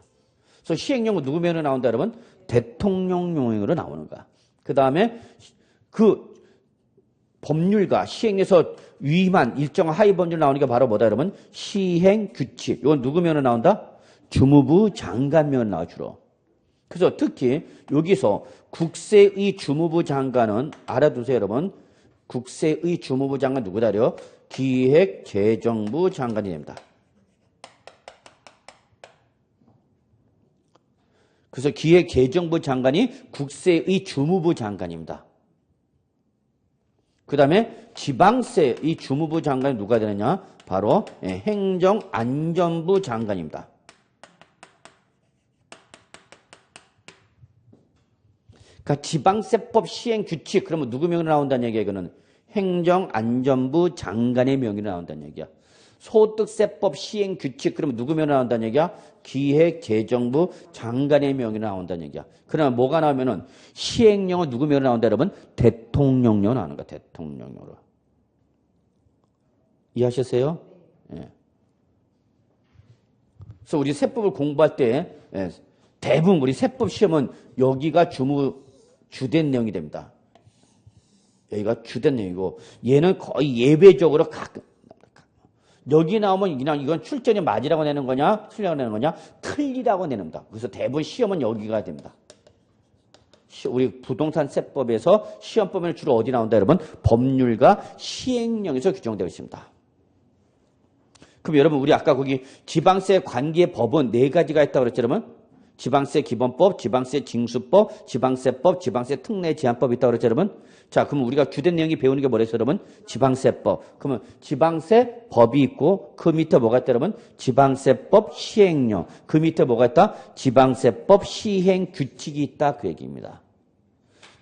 그래서 시행령은 누구 명의로 나온다 여러분? 대통령령으로 나오는 거야. 그 다음에 그 법률과 시행에서 위임한 일정한 하위 법률 나오는 게 바로 뭐다 여러분? 시행규칙. 이건 누구 명으로 나온다? 주무부 장관 명으로 나와 주로. 그래서 특히 여기서 국세의 주무부 장관은 알아두세요 여러분. 국세의 주무부 장관 누구다요? 기획재정부 장관이 됩니다. 그래서 기획재정부 장관이 국세의 주무부 장관입니다. 그 다음에 지방세 이 주무부 장관이 누가 되느냐? 바로 행정안전부 장관입니다. 그러니까 지방세법 시행규칙 그러면 누구 명의로 나온다는 얘기야? 이거는 행정안전부 장관의 명의로 나온다는 얘기야. 소득세법 시행규칙 그러면 누구 명의로 나온다는 얘기야? 기획재정부 장관의 명의로 나온다는 얘기야. 그러면 뭐가 나오면은 시행령은 누구 명의로 나온다 여러분? 대통령령으로 나오는 거야. 대통령령으로. 이해하셨어요? 예. 그래서 우리 세법을 공부할 때 대부분 우리 세법 시험은 여기가 주된 내용이 됩니다. 여기가 주된 내용이고 얘는 거의 예외적으로 가끔 여기 나오면 그냥 이건 출전이 맞으라고 내는 거냐 틀리라고 내는 거냐 틀리라고 내는 겁니다. 그래서 대부분 시험은 여기가 됩니다. 우리 부동산 세법에서 시험 보면 주로 어디 나온다 여러분? 법률과 시행령에서 규정되어 있습니다. 그럼 여러분 우리 아까 거기 지방세 관계 법은 4가지가 있다고 그랬죠 여러분? 지방세 기본법, 지방세 징수법, 지방세법, 지방세 특례 제한법이 있다고 그랬죠 여러분? 자, 그러면 우리가 주된 내용이 배우는 게 뭐랬어요 여러분? 지방세법. 그러면 지방세법이 있고 그 밑에 뭐가 있다 여러분? 지방세법 시행령. 그 밑에 뭐가 있다? 지방세법 시행규칙이 있다 그 얘기입니다.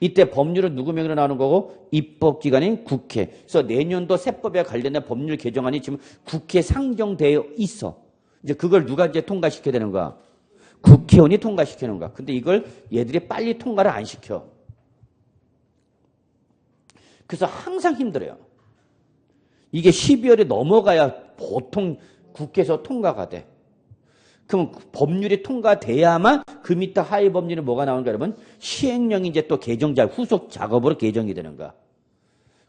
이때 법률은 누구 명의로 나오는 거고? 입법기관인 국회. 그래서 내년도 세법에 관련된 법률 개정안이 지금 국회에 상정되어 있어. 이제 그걸 누가 이제 통과시켜야 되는 거야? 국회의원이 통과시키는 거야. 근데 이걸 얘들이 빨리 통과를 안 시켜. 그래서 항상 힘들어요. 이게 12월에 넘어가야 보통 국회에서 통과가 돼. 그럼 법률이 통과돼야만 그 밑에 하위 법률이 뭐가 나오는가 여러분? 시행령이 이제 또 개정자 후속 작업으로 개정이 되는 거야.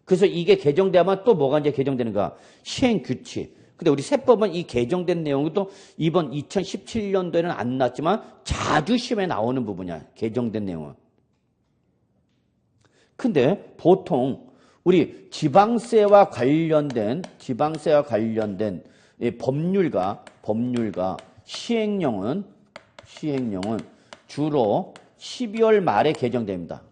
그래서 이게 개정돼야만 또 뭐가 이제 개정되는가? 시행규칙. 근데 우리 세법은 이 개정된 내용도 이번 2017년도에는 안 나왔지만 자주 시험에 나오는 부분이야. 개정된 내용은. 근데 보통 우리 지방세와 관련된 이 법률과 시행령은 주로 12월 말에 개정됩니다.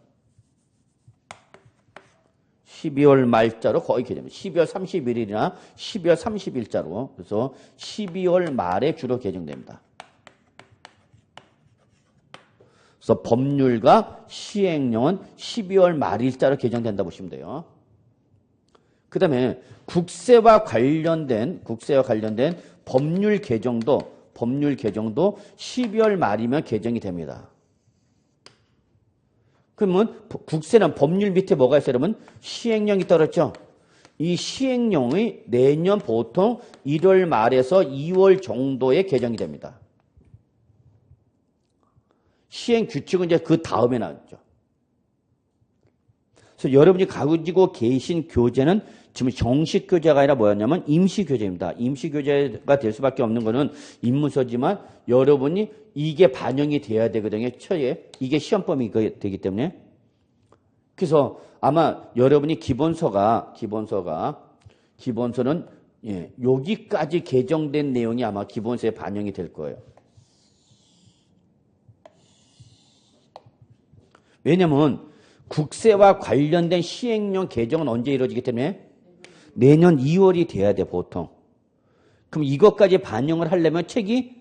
12월 말자로 거의 개정됩니다. 12월 31일이나 12월 30일자로. 그래서 12월 말에 주로 개정됩니다. 그래서 법률과 시행령은 12월 말일자로 개정된다 보시면 돼요. 그 다음에 국세와 관련된 법률 개정도 12월 말이면 개정이 됩니다. 그러면 국세는 법률 밑에 뭐가 있어요, 여러분? 시행령이 떨어졌죠? 이 시행령이 내년 보통 1월 말에서 2월 정도에 개정이 됩니다. 시행 규칙은 이제 그 다음에 나왔죠. 그래서 여러분이 가지고 계신 교재는 지금 정식 교재가 아니라 뭐였냐면 임시 교재입니다. 임시 교재가 될 수밖에 없는 거는 인문서지만 여러분이 이게 반영이 돼야 되거든요. 처에 이게 시험범위 되기 때문에. 그래서 아마 여러분이 기본서는 여기까지 개정된 내용이 아마 기본서에 반영이 될 거예요. 왜냐면 국세와 관련된 시행령 개정은 언제 이루어지기 때문에 내년 2월이 돼야 돼, 보통. 그럼 이것까지 반영을 하려면 책이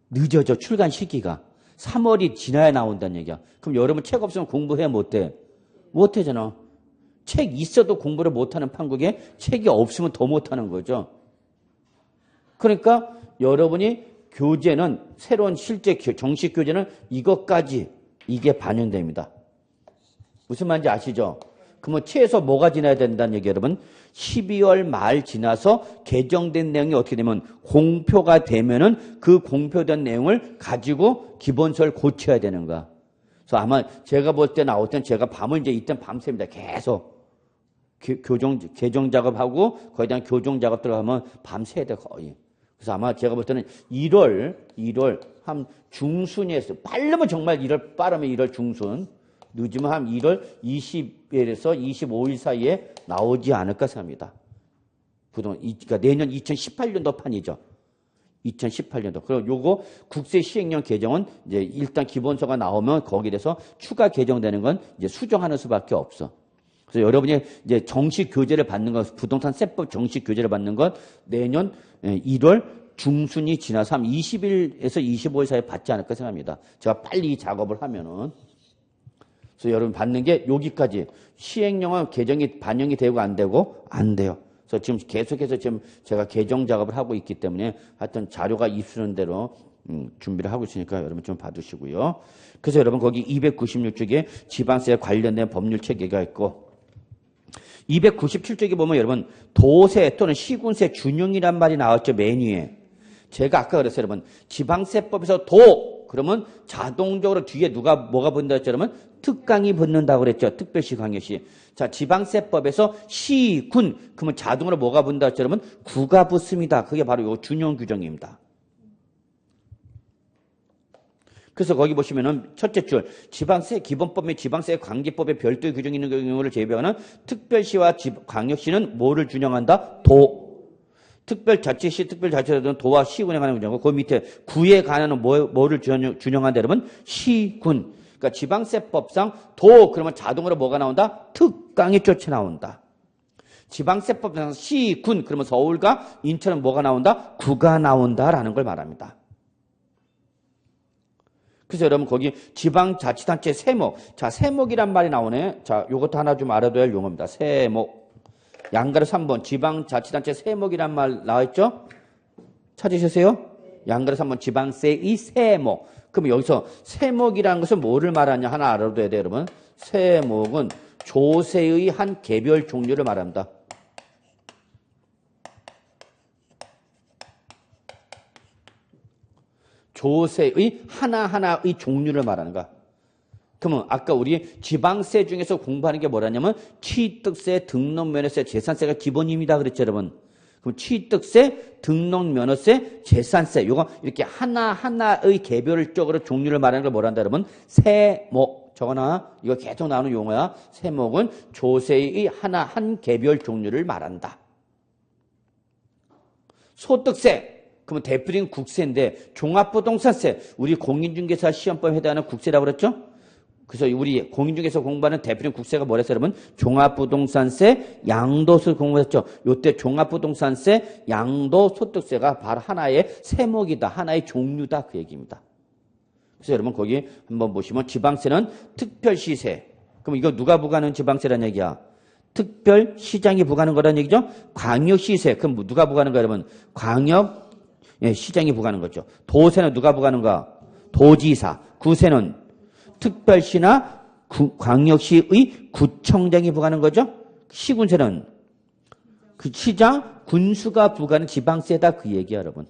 늦어져, 출간 시기가. 3월이 지나야 나온다는 얘기야. 그럼 여러분 책 없으면 공부해, 못 해? 못 하잖아. 책 있어도 공부를 못하는 판국에 책이 없으면 더 못하는 거죠. 그러니까 여러분이 교재는, 새로운 실제 정식 교재는 이게 반영됩니다. 무슨 말인지 아시죠? 그러면 최소 뭐가 지나야 된다는 얘기 여러분? 12월 말 지나서 개정된 내용이 어떻게 되면 공표가 되면은 그 공표된 내용을 가지고 기본서를 고쳐야 되는 거야. 그래서 아마 제가 볼 때 나올 땐 제가 밤을 이제 이땐 밤새입니다. 계속 개정 작업하고 거기에 대한 교정 작업 들어가면 밤새야 돼 거의. 그래서 아마 제가 볼 때는 1월 한 중순이었어. 빠르면 정말 빠르면 1월 중순. 늦으면 한 1월 20일에서 25일 사이에 나오지 않을까 생각합니다. 그러니까 내년 2018년도 판이죠. 2018년도. 그리고 요거 국세 시행령 개정은 이제 일단 기본서가 나오면 거기에 대해서 추가 개정되는 건 이제 수정하는 수밖에 없어. 그래서 여러분이 이제 정식 교재를 받는 건, 부동산 세법 정식 교재를 받는 건 내년 1월 중순이 지나서 한 20일에서 25일 사이에 받지 않을까 생각합니다. 제가 빨리 이 작업을 하면은. 그래서 여러분 받는 게 여기까지. 시행령은 개정이 반영이 되고 안 되고 안 돼요. 그래서 지금 계속해서 지금 제가 개정 작업을 하고 있기 때문에 하여튼 자료가 입수는 대로 준비를 하고 있으니까 여러분 좀 봐두시고요. 그래서 여러분 거기 296쪽에 지방세에 관련된 법률 체계가 있고 297쪽에 보면 여러분 도세 또는 시군세 준용이란 말이 나왔죠. 메뉴에. 제가 아까 그랬어요. 여러분 지방세법에서 그러면 자동적으로 뒤에 뭐가 붙는다 했죠? 여러분 특강이 붙는다고 그랬죠. 특별시, 광역시. 자, 지방세법에서 시, 군. 그러면 자동으로 뭐가 붙는다 했죠? 여러분 구가 붙습니다. 그게 바로 요 준용 규정입니다. 그래서 거기 보시면은 첫째 줄 지방세 기본법 및 지방세 관계법에 별도의 규정이 있는 경우를 제외하는 특별시와 광역시는 뭐를 준용한다? 특별자치시, 특별자치도는 도와 시군에 관한 규정이고 그 밑에 구에 관한 뭐를 준용한다 여러분? 시군. 그러니까 지방세법상 그러면 자동으로 뭐가 나온다? 특강이 쫓아 나온다. 지방세법상 시군 그러면 서울과 인천은 뭐가 나온다? 구가 나온다라는 걸 말합니다. 그래서 여러분 거기 지방자치단체 세목. 자, 세목이란 말이 나오네. 자, 요것도 하나 좀 알아둬야 할 용어입니다. 세목. 양가로 3번 지방자치단체 세목이란 말 나와있죠? 찾으셨어요? 양가로 3번 지방세의 세목. 그럼 여기서 세목이라는 것은 뭐를 말하냐 하나 알아둬야 돼요, 여러분. 세목은 조세의 한 개별 종류를 말합니다. 조세의 하나하나의 종류를 말하는 거야. 그러면 아까 우리 지방세 중에서 공부하는 게 뭐라냐면 취득세, 등록면허세, 재산세가 기본입니다. 그랬죠, 여러분. 그럼 취득세, 등록면허세, 재산세 요거 이렇게 하나하나의 개별적으로 종류를 말하는 걸 뭐라 한다, 여러분? 세목. 저거나 이거 계속 나오는 용어야. 세목은 조세의 한 개별 종류를 말한다. 소득세. 그러면 대표적인 국세인데 종합부동산세. 우리 공인중개사 시험법에 해당하는 국세라고 그랬죠? 그래서 우리 공인중개사 공부하는 대표적인 국세가 뭐랬어요, 여러분? 종합부동산세, 양도세 공부했죠. 요때 종합부동산세, 양도소득세가 바로 하나의 세목이다. 하나의 종류다. 그 얘기입니다. 그래서 여러분 거기 한번 보시면 지방세는 특별시세. 그럼 이거 누가 부과하는 지방세라는 얘기야? 특별시장이 부과하는 거라는 얘기죠? 광역시세. 그럼 누가 부과하는 거야, 여러분? 시장이 부과하는 거죠. 도세는 누가 부과하는가? 도지사. 구세는 특별시나 광역시의 구청장이 부과하는 거죠. 시군세는 그 시장, 군수가 부과하는 지방세다. 그 얘기야, 여러분.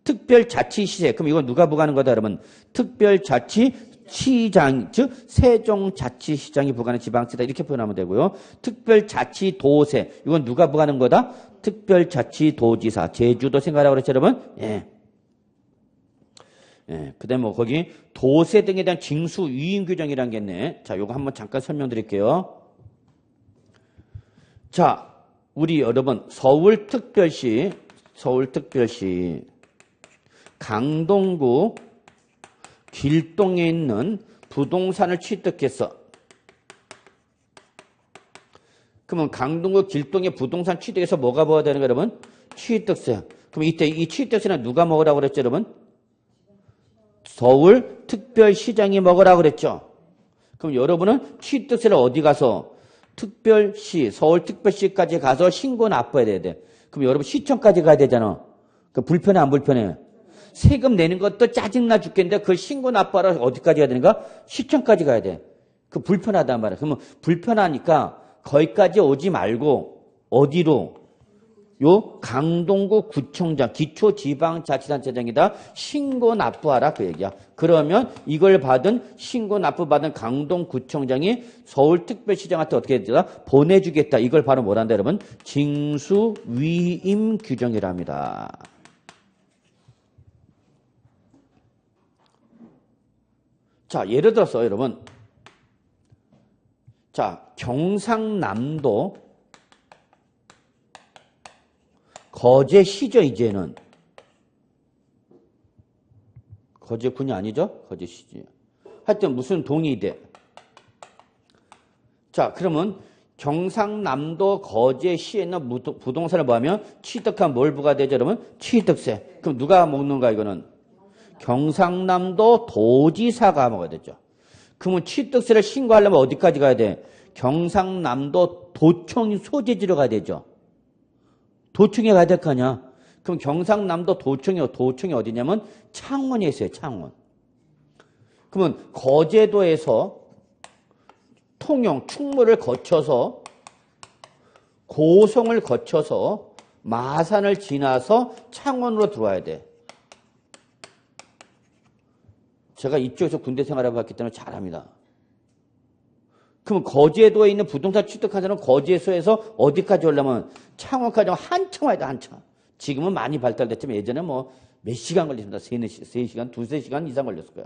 특별자치시세. 그럼 이건 누가 부과하는 거다, 여러분? 특별자치시장, 즉 세종자치시장이 부과하는 지방세다. 이렇게 표현하면 되고요. 특별자치도세. 이건 누가 부과하는 거다? 특별자치도지사. 제주도 생각하라고 그랬죠, 여러분? 예. 예. 그 다음에 거기 도세 등에 대한 징수 위임 규정이란 게 있네. 자, 요거 한번 잠깐 설명드릴게요. 자, 우리 여러분, 서울특별시, 강동구 길동에 있는 부동산을 취득해서, 그러면 강동구 길동의 부동산 취득해서 뭐가 먹어야 되는 거예요, 여러분? 취득세. 그럼 이때 이 취득세는 누가 먹으라고 그랬죠, 여러분? 서울특별시장이 먹으라고 그랬죠. 그럼 여러분은 취득세를 어디 가서? 특별시, 서울특별시까지 가서 신고 납부해야 돼. 그럼 여러분 시청까지 가야 되잖아. 그 불편해, 안 불편해? 세금 내는 것도 짜증나 죽겠는데 그걸 신고 납부하러 어디까지 가야 되는가? 시청까지 가야 돼. 그 불편하단 말이야. 그러면 불편하니까 거기까지 오지 말고 어디로? 요 강동구 구청장, 기초지방자치단체장에다 신고 납부하라 그 얘기야. 그러면 이걸 신고 납부받은 강동구청장이 서울특별시장한테 어떻게 해주다? 보내주겠다. 이걸 바로 뭐란다, 여러분? 징수위임 규정이랍니다. 자, 예를 들어서 여러분, 자, 경상남도 거제시죠, 이제는. 거제군이 아니죠? 거제시지. 하여튼 무슨 동이 돼. 자, 그러면 경상남도 거제시에 있는 부동산을 보면 취득한 뭘 부과되죠, 여러분? 취득세. 그럼 누가 먹는가, 이거는? 경상남도 도지사가 먹어야 되죠. 그러면 취득세를 신고하려면 어디까지 가야 돼? 경상남도 도청 소재지로 가야 되죠. 도청에 가야 될 거 아니야. 그럼 경상남도 도청이 어디냐면 창원에 있어요. 창원. 그러면 거제도에서 통영, 충무를 거쳐서 고성을 거쳐서 마산을 지나서 창원으로 들어와야 돼. 제가 이쪽에서 군대 생활을 해봤기 때문에 잘합니다. 그럼 거제도에 있는 부동산 취득한 사람은 거제소에서 어디까지 오려면 창원까지 오면 한참 와야 돼, 한참. 지금은 많이 발달됐지만 예전에 뭐 몇 시간 걸렸습니다. 3시간, 2-3시간 이상 걸렸을 거야.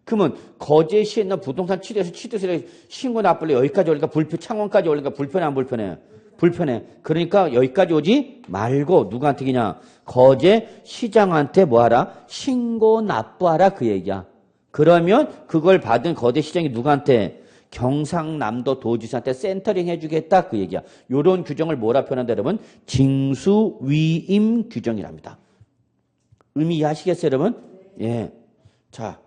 그러면 거제시에 있는 부동산 취득세를 신고 납부를 여기까지 오니까 창원까지 오니까 불편해, 안 불편해? 불편해. 그러니까 여기까지 오지 말고 누구한테 그냥 거제시장한테 뭐하라? 신고 납부하라 그 얘기야. 그러면 그걸 받은 거제시장이 누구한테? 경상남도 도지사한테 센터링 해주겠다 그 얘기야. 요런 규정을 뭐라 표현한다 여러분? 징수위임 규정이랍니다. 의미 이해하시겠어요 여러분? 예. 자,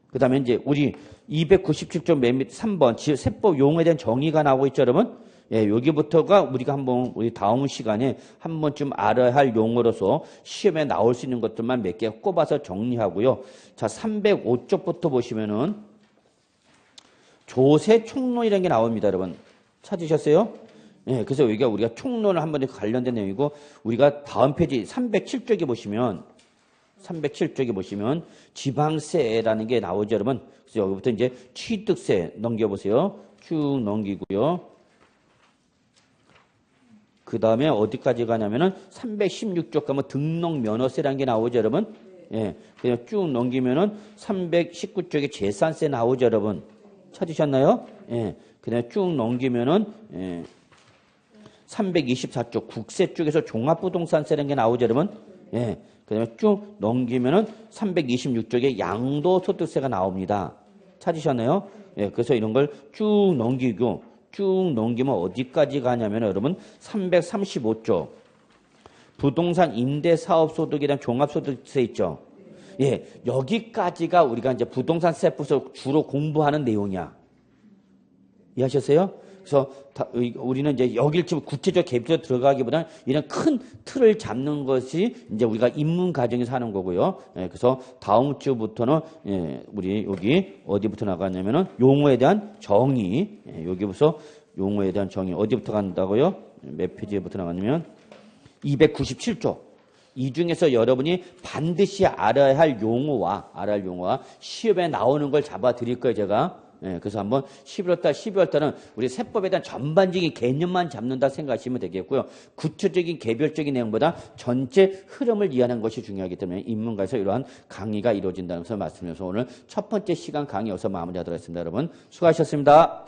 그 다음에 이제 우리 297조 맨 밑 3번 세법 용어에 대한 정의가 나오고 있죠 여러분? 예, 여기부터가 우리가 우리 다음 시간에 한 번쯤 알아야 할 용어로서 시험에 나올 수 있는 것들만 몇 개 꼽아서 정리하고요. 자, 305쪽부터 보시면은 조세 총론이라는 게 나옵니다, 여러분. 찾으셨어요? 예, 그래서 여기가 우리가 총론을 한번 관련된 내용이고, 우리가 다음 페이지 307쪽에 보시면, 307쪽에 보시면, 지방세라는 게 나오죠, 여러분. 그래서 여기부터 이제 취득세 넘겨보세요. 쭉 넘기고요. 그 다음에 어디까지 가냐면은 316쪽 가면 등록면허세라는 게 나오죠, 여러분. 예, 그냥 쭉 넘기면은 319쪽에 재산세 나오죠, 여러분. 찾으셨나요? 예, 그냥 쭉 넘기면은, 324쪽 국세 쪽에서 종합부동산세라는 게 나오죠, 여러분. 예, 그 다음에 쭉 넘기면은 326쪽에 양도소득세가 나옵니다. 찾으셨나요? 예, 그래서 이런 걸 쭉 넘기고, 쭉 넘기면 어디까지 가냐면 여러분 335조 부동산 임대사업소득이란 종합소득세 있죠. 예, 여기까지가 우리가 이제 부동산세법에서 주로 공부하는 내용이야. 이해하셨어요? 그래서 우리는 이제 여기를 지금 구체적 개입적으로 들어가기보다는 이런 큰 틀을 잡는 것이 이제 우리가 입문 과정에서 하는 거고요. 예, 그래서 다음 주부터는 우리 여기 어디부터 나가냐면은 용어에 대한 정의. 여기부터 용어에 대한 정의 어디부터 간다고요? 몇 페이지부터 나가냐면 297조. 이 중에서 여러분이 반드시 알아야 할 용어와 시험에 나오는 걸 잡아 드릴 거예요, 제가. 예, 그래서 한번 11월달, 12월달은 우리 세법에 대한 전반적인 개념만 잡는다 생각하시면 되겠고요. 구체적인 개별적인 내용보다 전체 흐름을 이해하는 것이 중요하기 때문에 인문과에서 이러한 강의가 이루어진다는 것을 말씀드려서 오늘 첫 번째 시간 강의 여기서 마무리하도록 하겠습니다. 여러분 수고하셨습니다.